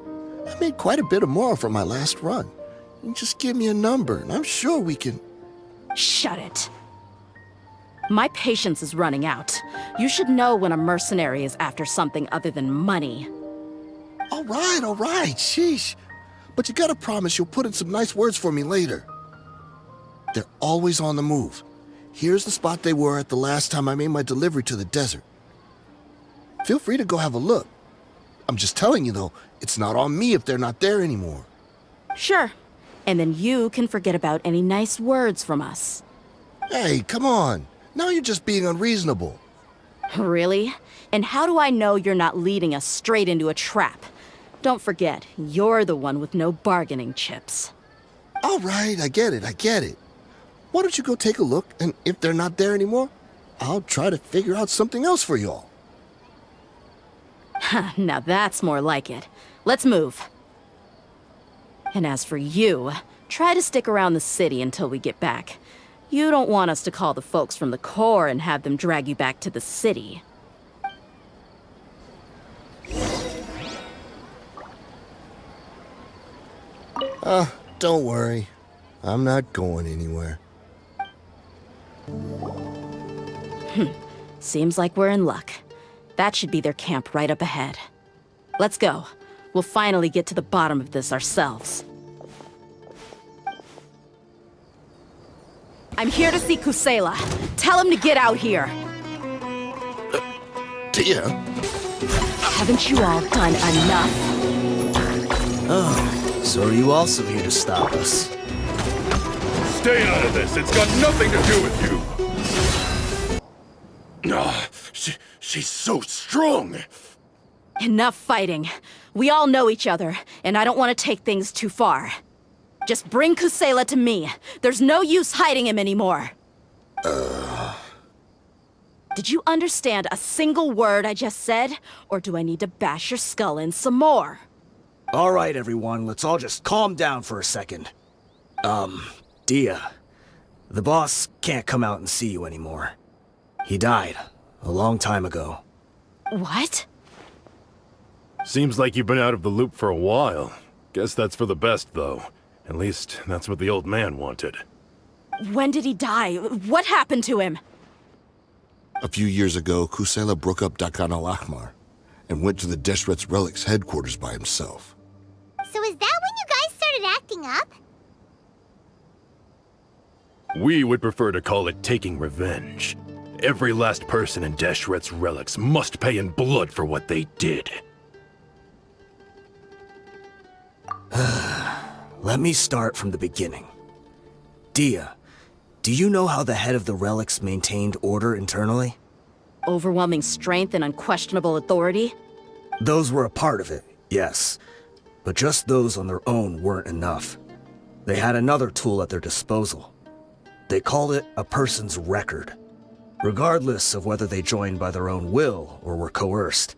I made quite a bit of Mora from my last run. You just give me a number, and I'm sure we can... Shut it. My patience is running out. You should know when a mercenary is after something other than money. All right, sheesh. But you gotta promise you'll put in some nice words for me later. They're always on the move. Here's the spot they were at the last time I made my delivery to the desert. Feel free to go have a look. I'm just telling you, though, it's not on me if they're not there anymore. Sure. And then you can forget about any nice words from us. Hey, come on. Now you're just being unreasonable. Really? And how do I know you're not leading us straight into a trap? Don't forget, you're the one with no bargaining chips. All right, I get it. Why don't you go take a look, and if they're not there anymore, I'll try to figure out something else for y'all. Now that's more like it. Let's move. And as for you, try to stick around the city until we get back. You don't want us to call the folks from the Corps and have them drag you back to the city. Don't worry. I'm not going anywhere. Seems like we're in luck. That should be their camp right up ahead. Let's go. We'll finally get to the bottom of this ourselves. I'm here to see Kusela. Tell him to get out here. Dehya? Haven't you all done enough? Oh, so are you also here to stop us? Stay out of this. It's got nothing to do with you. She's so strong. Enough fighting. We all know each other, and I don't want to take things too far. Just bring Kusela to me. There's no use hiding him anymore. Did you understand a single word I just said? Or do I need to bash your skull in some more? All right, everyone, let's all just calm down for a second. Dehya, the boss can't come out and see you anymore. He died a long time ago. What? Seems like you've been out of the loop for a while. Guess that's for the best, though. At least, that's what the old man wanted. When did he die? What happened to him? A few years ago, Kusela broke up Dehya Al-Akmar and went to the Deshret's Relics headquarters by himself. So is that when you guys started acting up? We would prefer to call it taking revenge. Every last person in Deshret's Relics must pay in blood for what they did. Let me start from the beginning. Dehya, do you know how the head of the Relics maintained order internally? Overwhelming strength and unquestionable authority? Those were a part of it, yes. But just those on their own weren't enough. They had another tool at their disposal. They called it a person's record. Regardless of whether they joined by their own will or were coerced,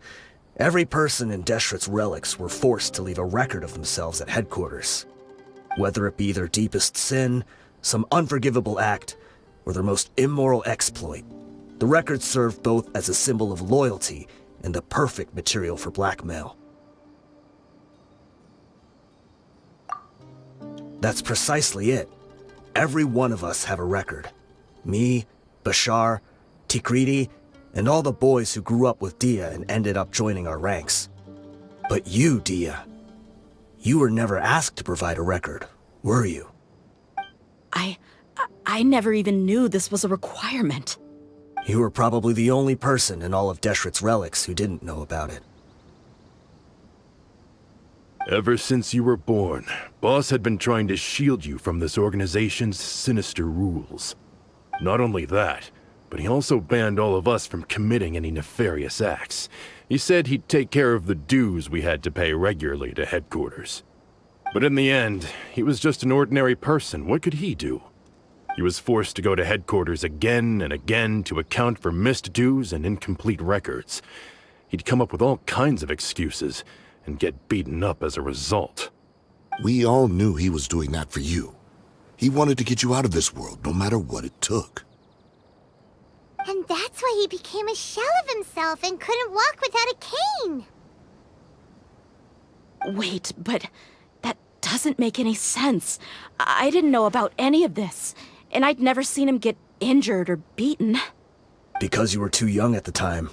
every person in Deshret's Relics were forced to leave a record of themselves at headquarters. Whether it be their deepest sin, some unforgivable act, or their most immoral exploit, the record served both as a symbol of loyalty and the perfect material for blackmail. That's precisely it. Every one of us have a record. Me, Bashar, Tikriti, and all the boys who grew up with Dehya and ended up joining our ranks. But you, Dehya, you were never asked to provide a record, were you? I never even knew this was a requirement. You were probably the only person in all of Deshret's Relics who didn't know about it. Ever since you were born, Boss had been trying to shield you from this organization's sinister rules. Not only that, but he also banned all of us from committing any nefarious acts. He said he'd take care of the dues we had to pay regularly to headquarters. But in the end, he was just an ordinary person. What could he do? He was forced to go to headquarters again and again to account for missed dues and incomplete records. He'd come up with all kinds of excuses and get beaten up as a result. We all knew he was doing that for you. He wanted to get you out of this world, no matter what it took. And that's why he became a shell of himself and couldn't walk without a cane. Wait, but that doesn't make any sense. I didn't know about any of this, and I'd never seen him get injured or beaten. Because you were too young at the time.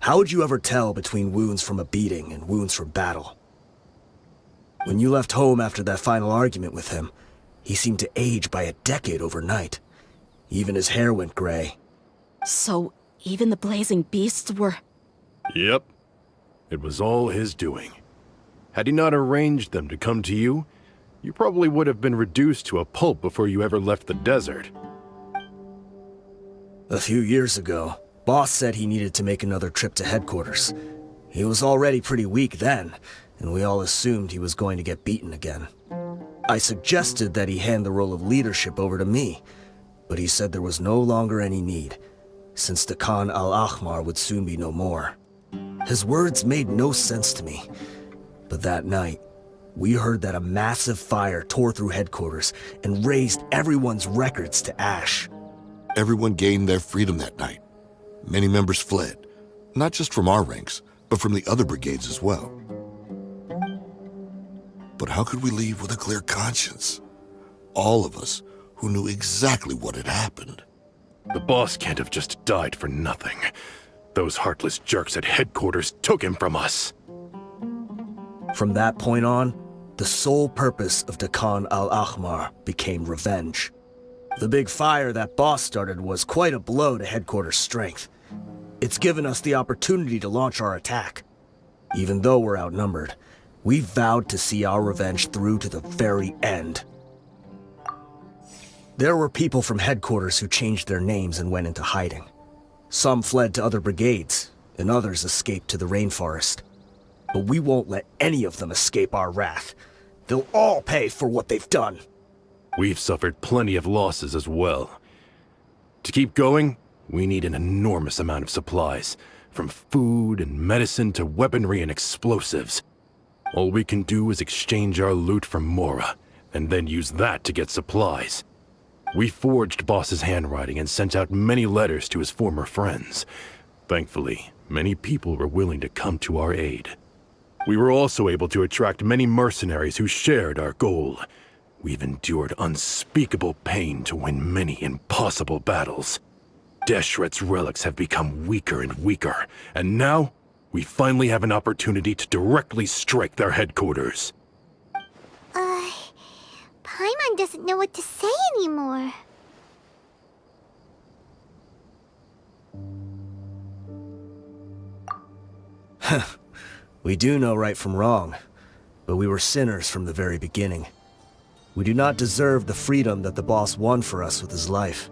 How would you ever tell between wounds from a beating and wounds from battle? When you left home after that final argument with him, he seemed to age by a decade overnight. Even his hair went gray. So, even the blazing beasts were... Yep. It was all his doing. Had he not arranged them to come to you, you probably would have been reduced to a pulp before you ever left the desert. A few years ago, Boss said he needed to make another trip to headquarters. He was already pretty weak then, and we all assumed he was going to get beaten again. I suggested that he hand the role of leadership over to me, but he said there was no longer any need, since the Khan al-Ahmar would soon be no more. His words made no sense to me, but that night, we heard that a massive fire tore through headquarters and razed everyone's records to ash. Everyone gained their freedom that night. Many members fled, not just from our ranks, but from the other brigades as well. But how could we leave with a clear conscience? All of us who knew exactly what had happened. The boss can't have just died for nothing. Those heartless jerks at headquarters took him from us. From that point on, the sole purpose of the Khan al-Ahmar became revenge. The big fire that Boss started was quite a blow to headquarters' strength. It's given us the opportunity to launch our attack. Even though we're outnumbered, we vowed to see our revenge through to the very end. There were people from headquarters who changed their names and went into hiding. Some fled to other brigades, and others escaped to the rainforest. But we won't let any of them escape our wrath. They'll all pay for what they've done. We've suffered plenty of losses as well. To keep going, we need an enormous amount of supplies, from food and medicine to weaponry and explosives. All we can do is exchange our loot from Mora, and then use that to get supplies. We forged Boss's handwriting and sent out many letters to his former friends. Thankfully, many people were willing to come to our aid. We were also able to attract many mercenaries who shared our goal. We've endured unspeakable pain to win many impossible battles. Deshret's relics have become weaker and weaker, and now we finally have an opportunity to directly strike their headquarters. Paimon doesn't know what to say anymore. We do know right from wrong, but we were sinners from the very beginning. We do not deserve the freedom that the boss won for us with his life.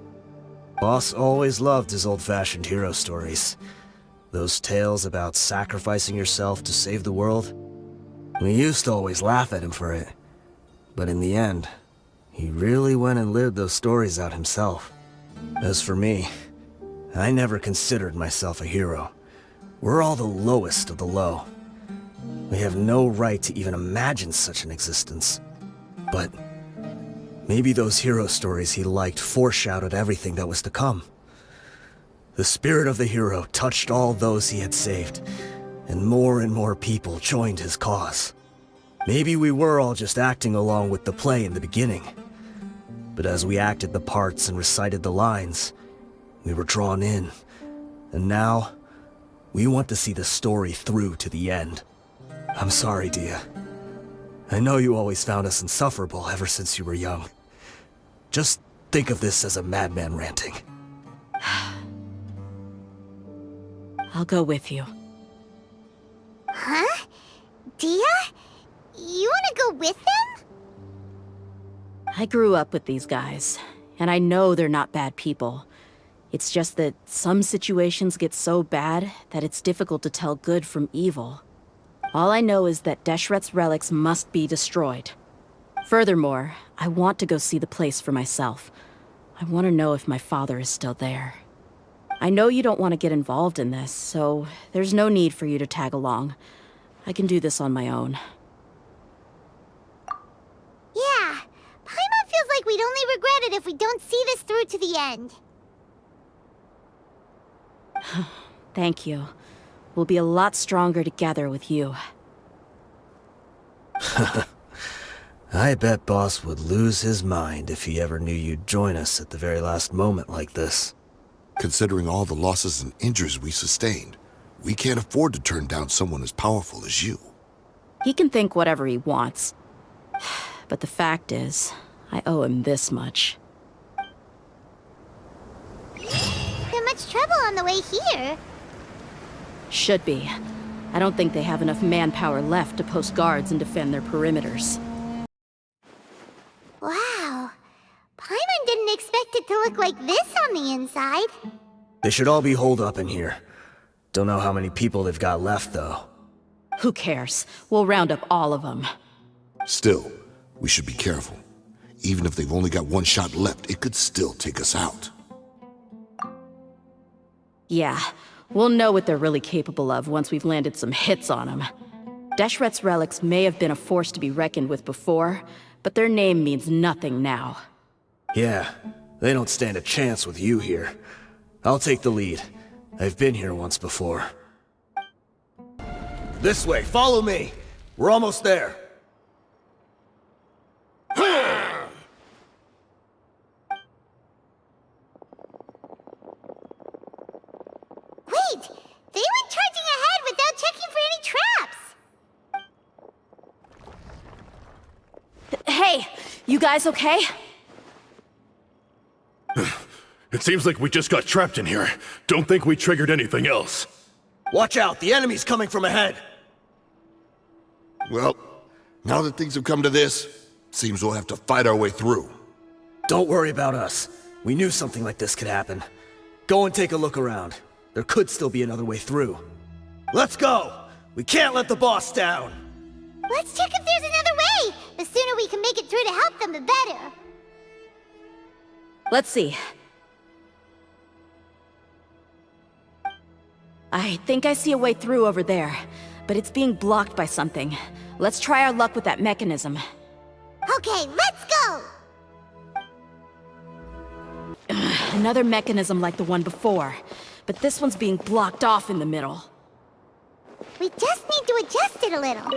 Boss always loved his old-fashioned hero stories. Those tales about sacrificing yourself to save the world. We used to always laugh at him for it. But in the end, he really went and lived those stories out himself. As for me, I never considered myself a hero. We're all the lowest of the low. We have no right to even imagine such an existence. But maybe those hero stories he liked foreshadowed everything that was to come. The spirit of the hero touched all those he had saved, and more people joined his cause. Maybe we were all just acting along with the play in the beginning. But as we acted the parts and recited the lines, we were drawn in. And now, we want to see the story through to the end. I'm sorry, Dehya. I know you always found us insufferable ever since you were young. Just think of this as a madman ranting. I'll go with you. Huh? Dehya? You wanna go with them? I grew up with these guys, and I know they're not bad people. It's just that some situations get so bad that it's difficult to tell good from evil. All I know is that Deshret's relics must be destroyed. Furthermore, I want to go see the place for myself. I want to know if my father is still there. I know you don't want to get involved in this, so there's no need for you to tag along. I can do this on my own. Yeah, Paimon feels like we'd only regret it if we don't see this through to the end. Thank you. We'll be a lot stronger together with you. I bet Boss would lose his mind if he ever knew you'd join us at the very last moment like this. Considering all the losses and injuries we sustained, we can't afford to turn down someone as powerful as you. He can think whatever he wants. But the fact is, I owe him this much. Been much trouble on the way here. Should be. I don't think they have enough manpower left to post guards and defend their perimeters. Wow. Paimon didn't expect it to look like this on the inside. They should all be holed up in here. Don't know how many people they've got left, though. Who cares? We'll round up all of them. Still, we should be careful. Even if they've only got one shot left, it could still take us out. Yeah, we'll know what they're really capable of once we've landed some hits on them. Deshret's relics may have been a force to be reckoned with before, but their name means nothing now. Yeah, they don't stand a chance with you here. I'll take the lead. I've been here once before. This way, follow me! We're almost there! Wait! They went charging ahead without checking for any traps! Hey, you guys okay? It seems like we just got trapped in here. Don't think we triggered anything else. Watch out, the enemy's coming from ahead! Well, now that things have come to this, seems we'll have to fight our way through. Don't worry about us. We knew something like this could happen. Go and take a look around. There could still be another way through. Let's go! We can't let the boss down! Let's check if there's another way! The sooner we can make it through to help them, the better. Let's see. I think I see a way through over there, but it's being blocked by something. Let's try our luck with that mechanism. Okay, let's go! Another mechanism like the one before, but this one's being blocked off in the middle. We just need to adjust it a little.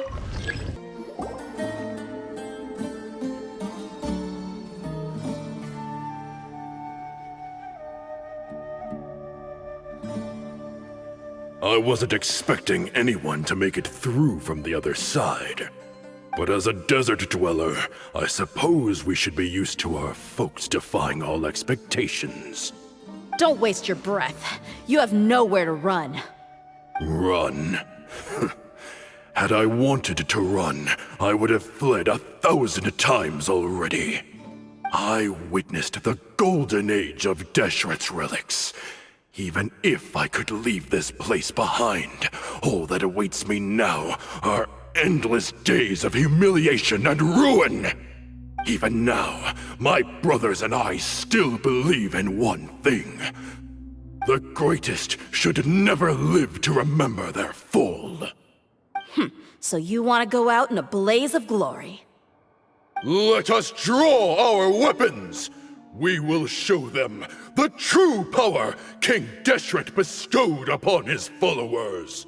I wasn't expecting anyone to make it through from the other side. But as a desert dweller, I suppose we should be used to our folks defying all expectations. Don't waste your breath. You have nowhere to run. Run? Had I wanted to run, I would have fled 1,000 times already. I witnessed the golden age of Deshret's relics. Even if I could leave this place behind, all that awaits me now are endless days of humiliation and ruin. Even now, my brothers and I still believe in one thing. The greatest should never live to remember their fall. So you want to go out in a blaze of glory? Let us draw our weapons! We will show them the true power King Deshret bestowed upon his followers.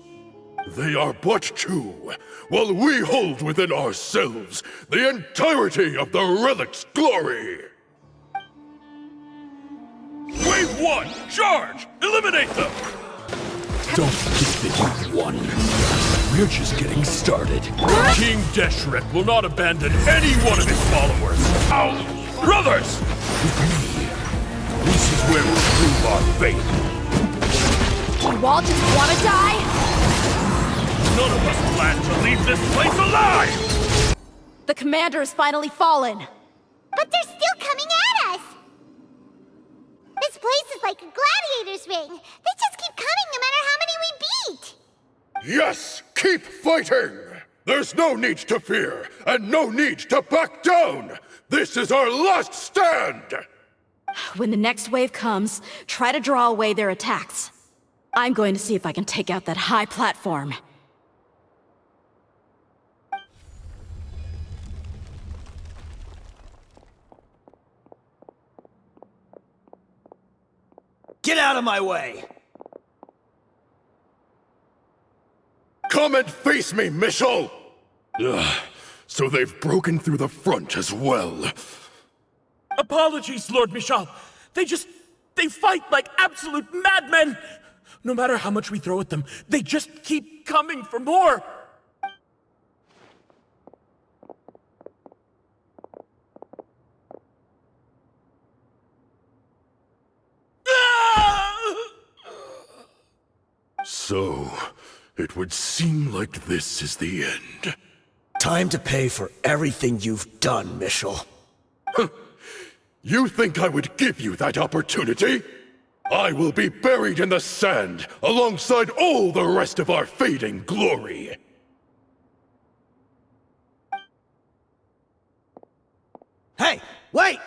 They are but two, while we hold within ourselves the entirety of the relic's glory. Wave 1, charge! Eliminate them! Don't think that you've won. We're just getting started. King Deshret will not abandon any one of his followers. Ow! Brothers! With me, this is where we'll prove our faith. Do you all just want to die? None of us plan to leave this place alive! The commander has finally fallen. But they're still coming at us! This place is like a gladiator's ring. They just keep coming no matter how many we beat! Yes, keep fighting! There's no need to fear, and no need to back down! This is our last stand! When the next wave comes, try to draw away their attacks. I'm going to see if I can take out that high platform. Get out of my way! Come and face me, Michel! Ugh, so they've broken through the front as well. Apologies, Lord Michal. They fight like absolute madmen! No matter how much we throw at them, they just keep coming for more! So, it would seem like this is the end. Time to pay for everything you've done, Michel. You think I would give you that opportunity? I will be buried in the sand, alongside all the rest of our fading glory. Hey, wait!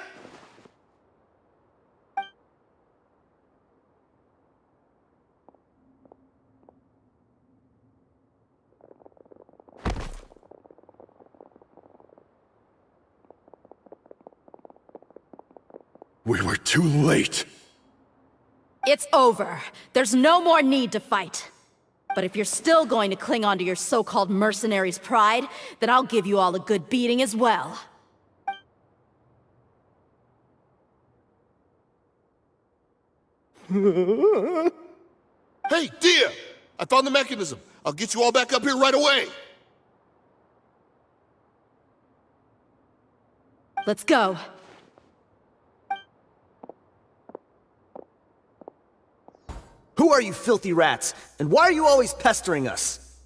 We were too late. It's over. There's no more need to fight. But if you're still going to cling on to your so-called mercenary's pride, then I'll give you all a good beating as well. Hey, Dehya! I found the mechanism. I'll get you all back up here right away. Let's go. Who are you filthy rats? And why are you always pestering us?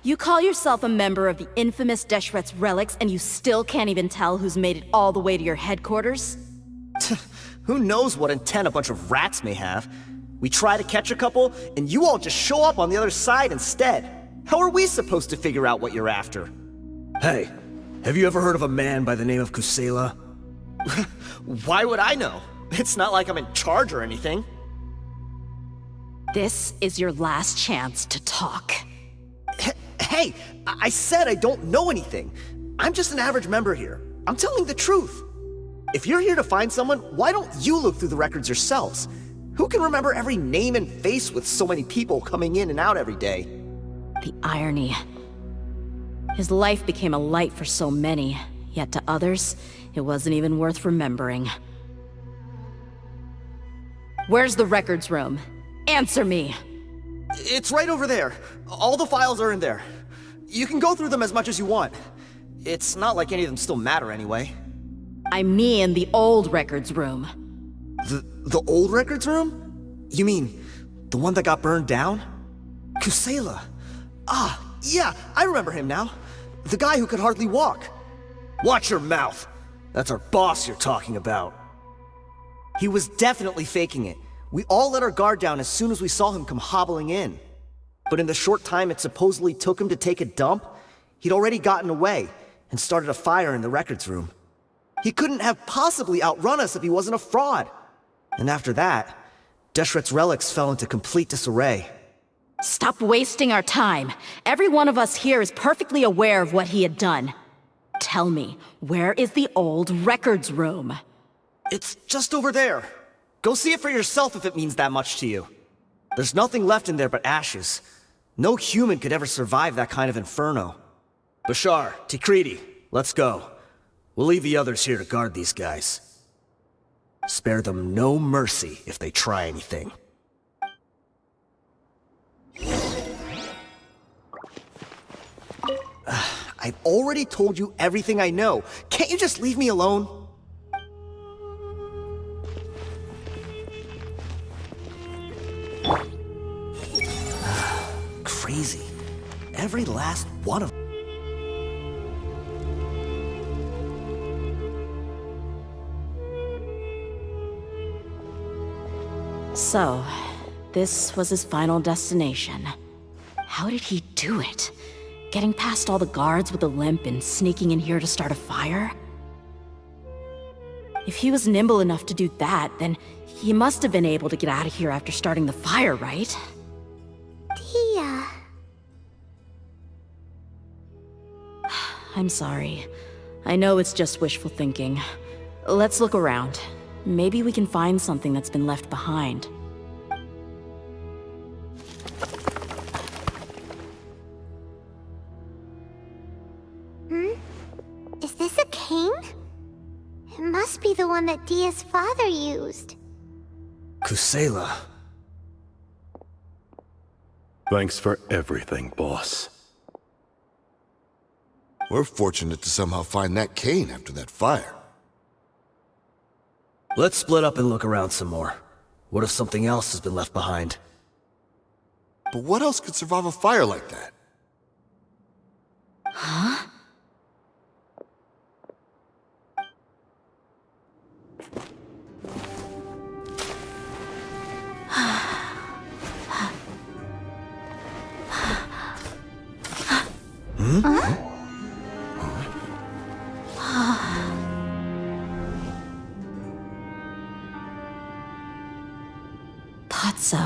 You call yourself a member of the infamous Deshret's relics, and you still can't even tell who's made it all the way to your headquarters? Who knows what intent a bunch of rats may have? We try to catch a couple, and you all just show up on the other side instead. How are we supposed to figure out what you're after? Hey, have you ever heard of a man by the name of Kusela? Why would I know? It's not like I'm in charge or anything. This is your last chance to talk. Hey, I said I don't know anything. I'm just an average member here. I'm telling the truth. If you're here to find someone, why don't you look through the records yourselves? Who can remember every name and face with so many people coming in and out every day? The irony. His life became a light for so many, yet to others, it wasn't even worth remembering. Where's the records room? Answer me! It's right over there. All the files are in there. You can go through them as much as you want. It's not like any of them still matter anyway. I mean the old records room. The old records room? You mean, the one that got burned down? Kusela. Ah, yeah, I remember him now. The guy who could hardly walk. Watch your mouth. That's our boss you're talking about. He was definitely faking it. We all let our guard down as soon as we saw him come hobbling in. But in the short time it supposedly took him to take a dump, he'd already gotten away and started a fire in the records room. He couldn't have possibly outrun us if he wasn't a fraud. And after that, Deshret's relics fell into complete disarray. Stop wasting our time. Every one of us here is perfectly aware of what he had done. Tell me, where is the old records room? It's just over there. Go see it for yourself if it means that much to you. There's nothing left in there but ashes. No human could ever survive that kind of inferno. Bashar, Tikriti, let's go. We'll leave the others here to guard these guys. Spare them no mercy if they try anything. I've already told you everything I know. Can't you just leave me alone? Crazy. Every last one of them. So, this was his final destination. How did he do it? Getting past all the guards with a limp and sneaking in here to start a fire? If he was nimble enough to do that, then he must have been able to get out of here after starting the fire, right? Dehya. I'm sorry. I know it's just wishful thinking. Let's look around. Maybe we can find something that's been left behind. Is this a cane? It must be the one that Dehya's father used. Kusela. Thanks for everything, boss. We're fortunate to somehow find that cane after that fire. Let's split up and look around some more. What if something else has been left behind? But what else could survive a fire like that? Huh? Thought so.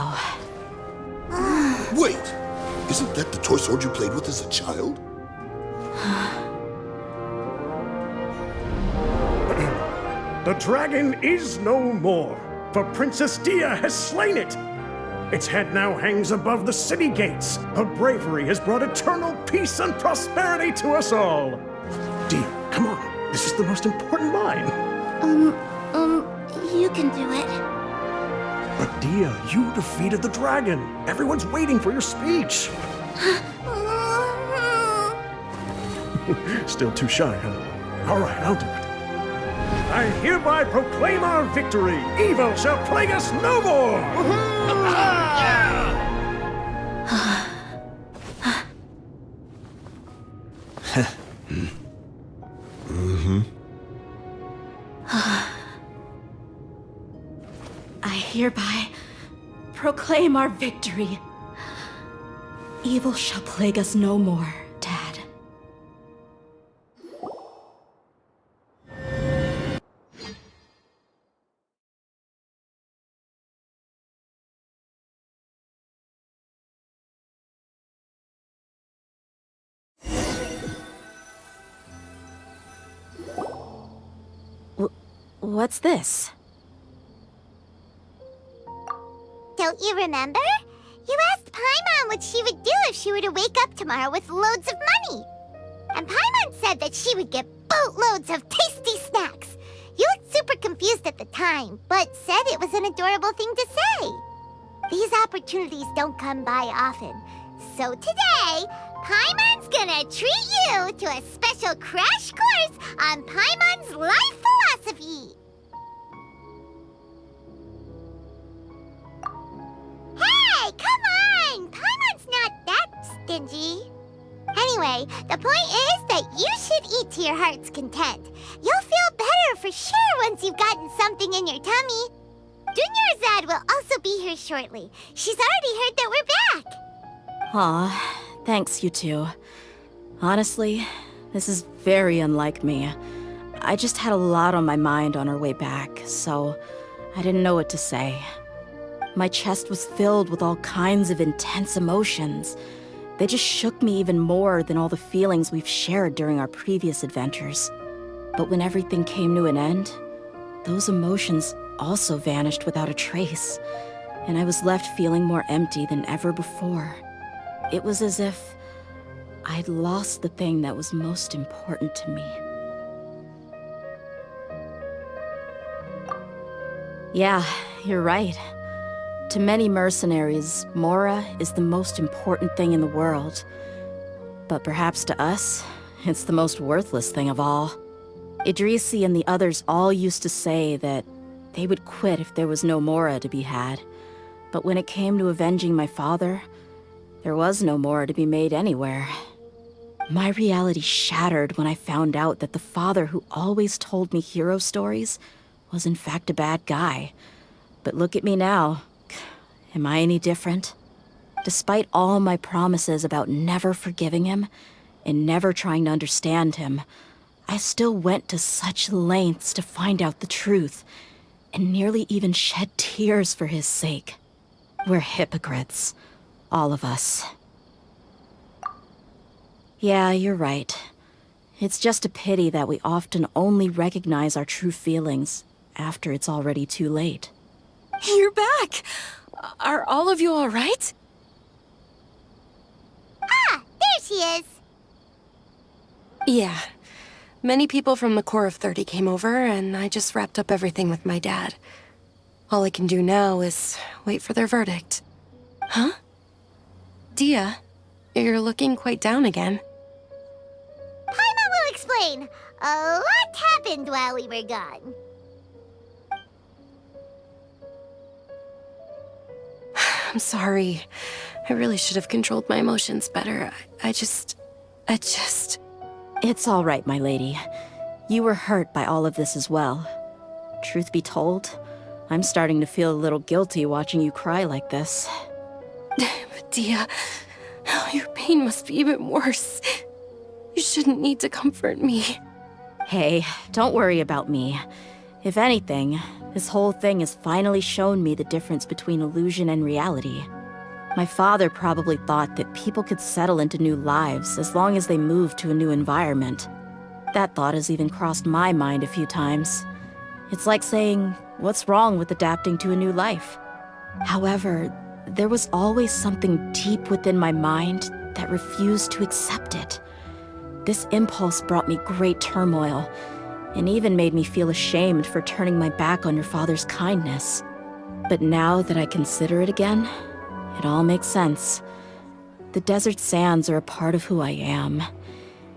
Wait! Isn't that the toy sword you played with as a child? The dragon is no more, for Princess Dehya has slain it. Its head now hangs above the city gates. Her bravery has brought eternal peace and prosperity to us all. Dehya, come on. This is the most important line. You can do it. But Dehya, you defeated the dragon. Everyone's waiting for your speech. Still too shy, huh? All right, I'll do it. I hereby proclaim our victory. Evil shall plague us no more. I hereby proclaim our victory. Evil shall plague us no more, Dad. What's this? Don't you remember? You asked Paimon what she would do if she were to wake up tomorrow with loads of money. And Paimon said that she would get boatloads of tasty snacks. You looked super confused at the time, but said it was an adorable thing to say. These opportunities don't come by often. So today, Paimon's gonna treat you to a special crash course on Paimon's life philosophy. Hey, come on! Paimon's not that stingy. Anyway, the point is that you should eat to your heart's content. You'll feel better for sure once you've gotten something in your tummy. Dunyarzad will also be here shortly. She's already heard that we're back. Aw, thanks, you two. Honestly, this is very unlike me. I just had a lot on my mind on our way back, so I didn't know what to say. My chest was filled with all kinds of intense emotions. They just shook me even more than all the feelings we've shared during our previous adventures. But when everything came to an end, those emotions also vanished without a trace, and I was left feeling more empty than ever before. It was as if I'd lost the thing that was most important to me. Yeah, you're right. To many mercenaries, Mora is the most important thing in the world. But perhaps to us, it's the most worthless thing of all. Idrisi and the others all used to say that they would quit if there was no Mora to be had. But when it came to avenging my father, there was no Mora to be made anywhere. My reality shattered when I found out that the father who always told me hero stories was in fact a bad guy. But look at me now. Am I any different? Despite all my promises about never forgiving him and never trying to understand him, I still went to such lengths to find out the truth, and nearly even shed tears for his sake. We're hypocrites. All of us. Yeah, you're right. It's just a pity that we often only recognize our true feelings after it's already too late. You're back! Are all of you alright? Ah, there she is. Yeah. Many people from the Corps of 30 came over, and I just wrapped up everything with my dad. All I can do now is wait for their verdict. Huh? Dehya, you're looking quite down again. Paimon will explain. A lot happened while we were gone. I'm sorry. I really should have controlled my emotions better. I just... It's all right, my lady. You were hurt by all of this as well. Truth be told, I'm starting to feel a little guilty watching you cry like this. But Dehya, your pain must be even worse. You shouldn't need to comfort me. Hey, don't worry about me. If anything, this whole thing has finally shown me the difference between illusion and reality. My father probably thought that people could settle into new lives as long as they moved to a new environment. That thought has even crossed my mind a few times. It's like saying, what's wrong with adapting to a new life? However, there was always something deep within my mind that refused to accept it. This impulse brought me great turmoil, and even made me feel ashamed for turning my back on your father's kindness. But now that I consider it again, it all makes sense. The desert sands are a part of who I am,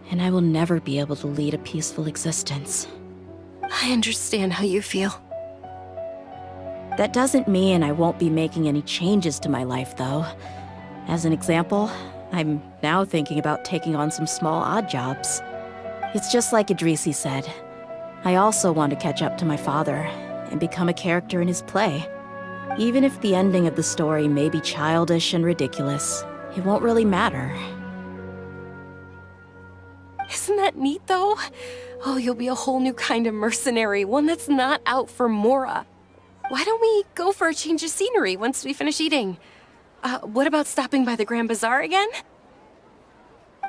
and I will never be able to lead a peaceful existence. I understand how you feel. That doesn't mean I won't be making any changes to my life, though. As an example, I'm now thinking about taking on some small odd jobs. It's just like Idrisi said. I also want to catch up to my father and become a character in his play. Even if the ending of the story may be childish and ridiculous, it won't really matter. Isn't that neat, though? Oh, you'll be a whole new kind of mercenary, one that's not out for Mora. Why don't we go for a change of scenery once we finish eating? What about stopping by the Grand Bazaar again?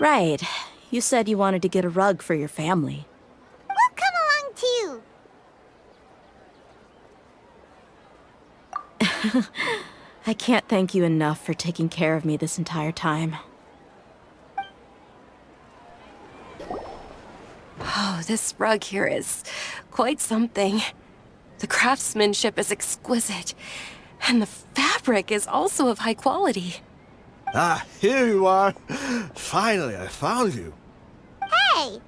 Right. You said you wanted to get a rug for your family. We'll come along too. I can't thank you enough for taking care of me this entire time. Oh, this rug here is quite something. The craftsmanship is exquisite, and the fabric is also of high quality. Ah, here you are. Finally, I found you. Hey!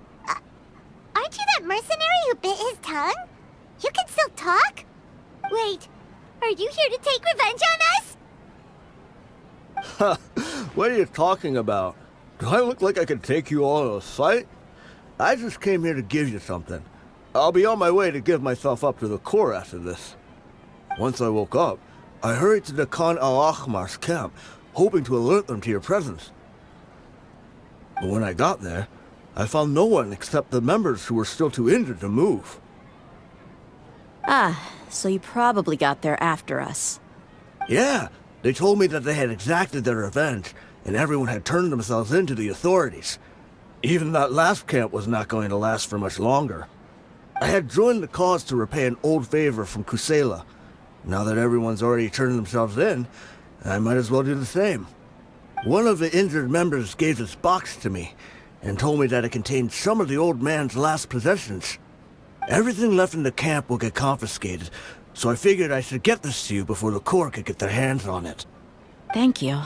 Aren't you that mercenary who bit his tongue? You can still talk? Wait, are you here to take revenge on us? What are you talking about? Do I look like I could take you all in a fight? I just came here to give you something. I'll be on my way to give myself up to the Corps after this. Once I woke up, I hurried to the Khan al-Ahmar's camp, hoping to alert them to your presence. But when I got there, I found no one except the members who were still too injured to move. Ah, so you probably got there after us. Yeah, they told me that they had exacted their revenge, and everyone had turned themselves in to the authorities. Even that last camp was not going to last for much longer. I had joined the cause to repay an old favor from Kusela. Now that everyone's already turned themselves in, I might as well do the same. One of the injured members gave this box to me, and told me that it contained some of the old man's last possessions. Everything left in the camp will get confiscated, so I figured I should get this to you before the Corps could get their hands on it. Thank you.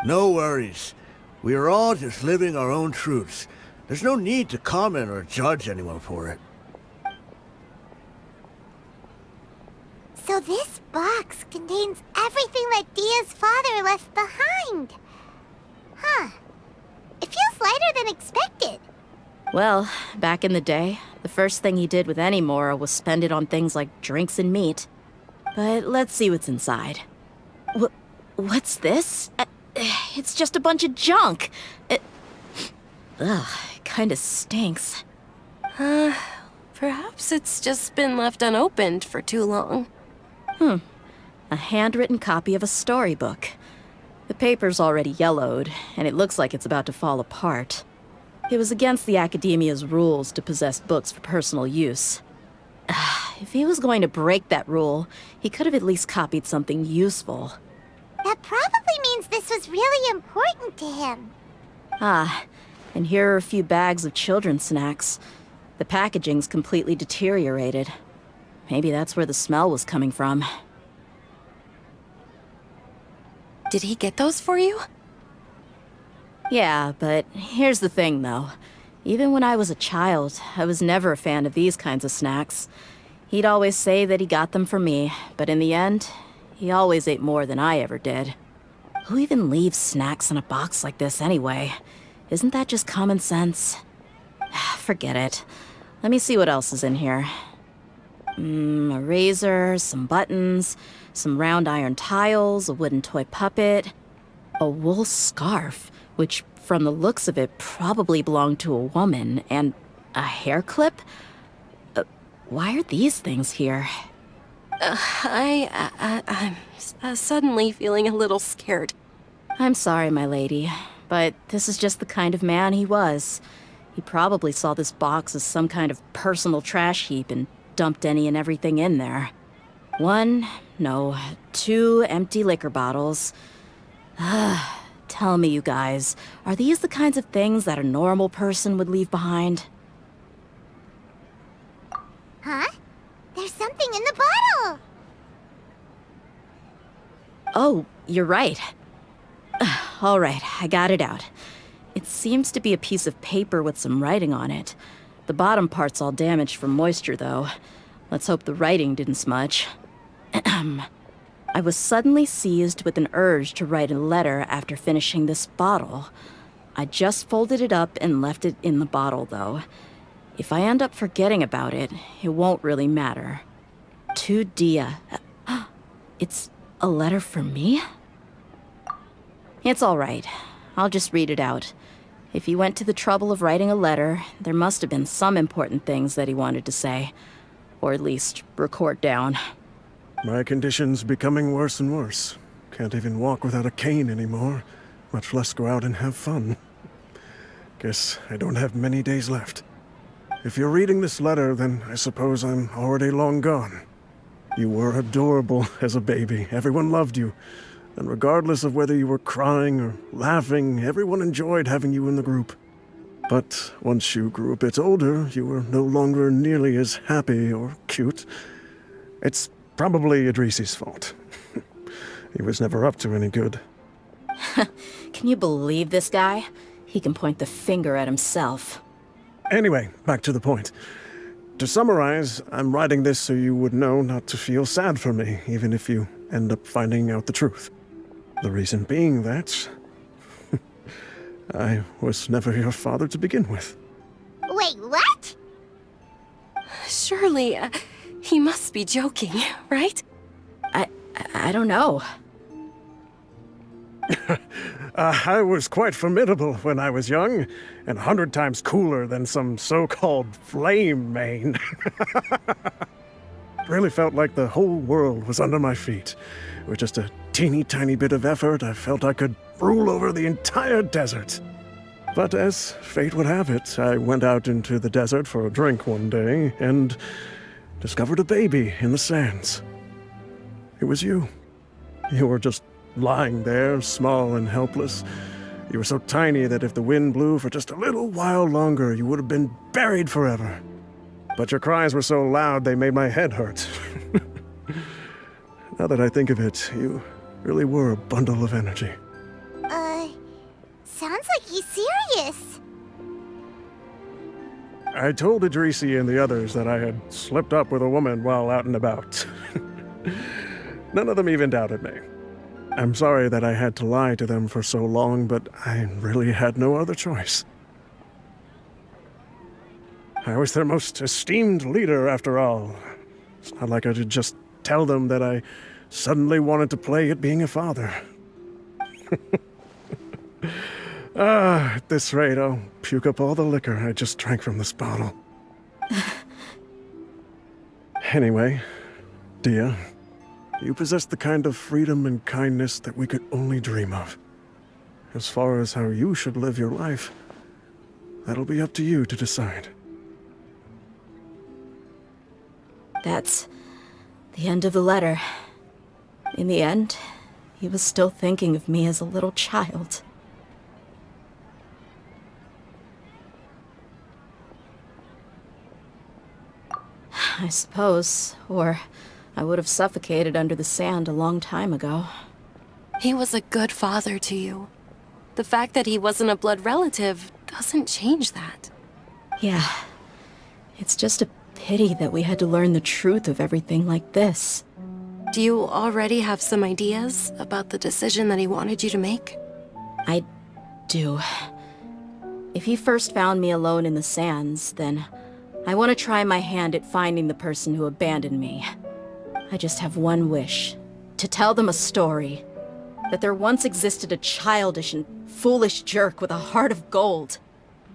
No worries. We are all just living our own truths. There's no need to comment or judge anyone for it. So this box contains everything that Dehya's father left behind. Huh. It feels lighter than expected. Well, back in the day, the first thing he did with any Mora was spend it on things like drinks and meat. But let's see what's inside. What's this? It's just a bunch of junk. Ugh, it kinda stinks. Perhaps it's just been left unopened for too long. A handwritten copy of a storybook. The paper's already yellowed, and it looks like it's about to fall apart. It was against the Academia's rules to possess books for personal use. If he was going to break that rule, he could have at least copied something useful. That probably means this was really important to him. And here are a few bags of children's snacks. The packaging's completely deteriorated. Maybe that's where the smell was coming from. Did he get those for you? Yeah, but here's the thing, though. Even when I was a child, I was never a fan of these kinds of snacks. He'd always say that he got them for me, but in the end, he always ate more than I ever did. Who even leaves snacks in a box like this anyway? Isn't that just common sense? Forget it. Let me see what else is in here. A razor, some buttons, some round iron tiles, a wooden toy puppet, a wool scarf, which from the looks of it probably belonged to a woman, and a hair clip? Why are these things here? I'm suddenly feeling a little scared. I'm sorry, my lady, but this is just the kind of man he was. He probably saw this box as some kind of personal trash heap and dumped any and everything in there. 2 empty liquor bottles. Tell me, you guys, are these the kinds of things that a normal person would leave behind? Huh? There's something in the bottle! Oh, you're right. All right, I got it out. It seems to be a piece of paper with some writing on it. The bottom part's all damaged from moisture, though. Let's hope the writing didn't smudge. I was suddenly seized with an urge to write a letter after finishing this bottle. I just folded it up and left it in the bottle, though. If I end up forgetting about it, it won't really matter. To Dehya. It's a letter for me? It's all right. I'll just read it out. If he went to the trouble of writing a letter, there must have been some important things that he wanted to say. Or at least record down. My condition's becoming worse and worse. Can't even walk without a cane anymore, much less go out and have fun. Guess I don't have many days left. If you're reading this letter, then I suppose I'm already long gone. You were adorable as a baby. Everyone loved you. And regardless of whether you were crying or laughing, everyone enjoyed having you in the group. But once you grew a bit older, you were no longer nearly as happy or cute. It's probably Idrisi's fault. He was never up to any good. Can you believe this guy? He can point the finger at himself. Anyway, back to the point. To summarize, I'm writing this so you would know not to feel sad for me, even if you end up finding out the truth. The reason being that I was never your father to begin with. Wait, what? Surely, he must be joking, right? I don't know. I was quite formidable when I was young, and 100 times cooler than some so-called flame main. Really felt like the whole world was under my feet. With just a teeny tiny bit of effort, I felt I could rule over the entire desert. But as fate would have it, I went out into the desert for a drink one day, and discovered a baby in the sands. It was you. You were just lying there, small and helpless. You were so tiny that if the wind blew for just a little while longer, you would have been buried forever. But your cries were so loud they made my head hurt. Now that I think of it, you really were a bundle of energy. Sounds like he's serious. I told Idrisi and the others that I had slipped up with a woman while out and about. None of them even doubted me. I'm sorry that I had to lie to them for so long, but I really had no other choice. I was their most esteemed leader, after all. It's not like I could just tell them that I suddenly wanted to play at being a father. At this rate, I'll puke up all the liquor I just drank from this bottle. Anyway, Dehya, you possess the kind of freedom and kindness that we could only dream of. As far as how you should live your life, that'll be up to you to decide. That's the end of the letter. In the end, he was still thinking of me as a little child. I suppose, or I would have suffocated under the sand a long time ago. He was a good father to you. The fact that he wasn't a blood relative doesn't change that. Yeah. It's just a pity that we had to learn the truth of everything like this. Do you already have some ideas about the decision that he wanted you to make? I do. If he first found me alone in the sands, then I want to try my hand at finding the person who abandoned me. I just have one wish. To tell them a story. That there once existed a childish and foolish jerk with a heart of gold.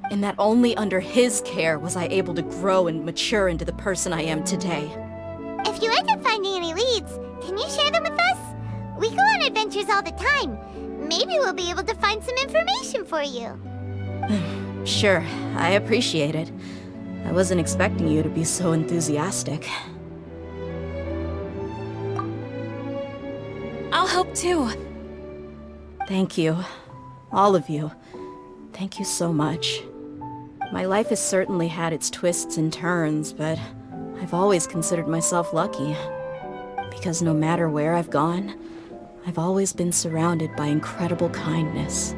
And that only under his care was I able to grow and mature into the person I am today. If you end up finding any leads, can you share them with us? We go on adventures all the time. Maybe we'll be able to find some information for you. Sure, I appreciate it. I wasn't expecting you to be so enthusiastic. I'll help too. Thank you. All of you. Thank you so much. My life has certainly had its twists and turns, but I've always considered myself lucky. Because no matter where I've gone, I've always been surrounded by incredible kindness.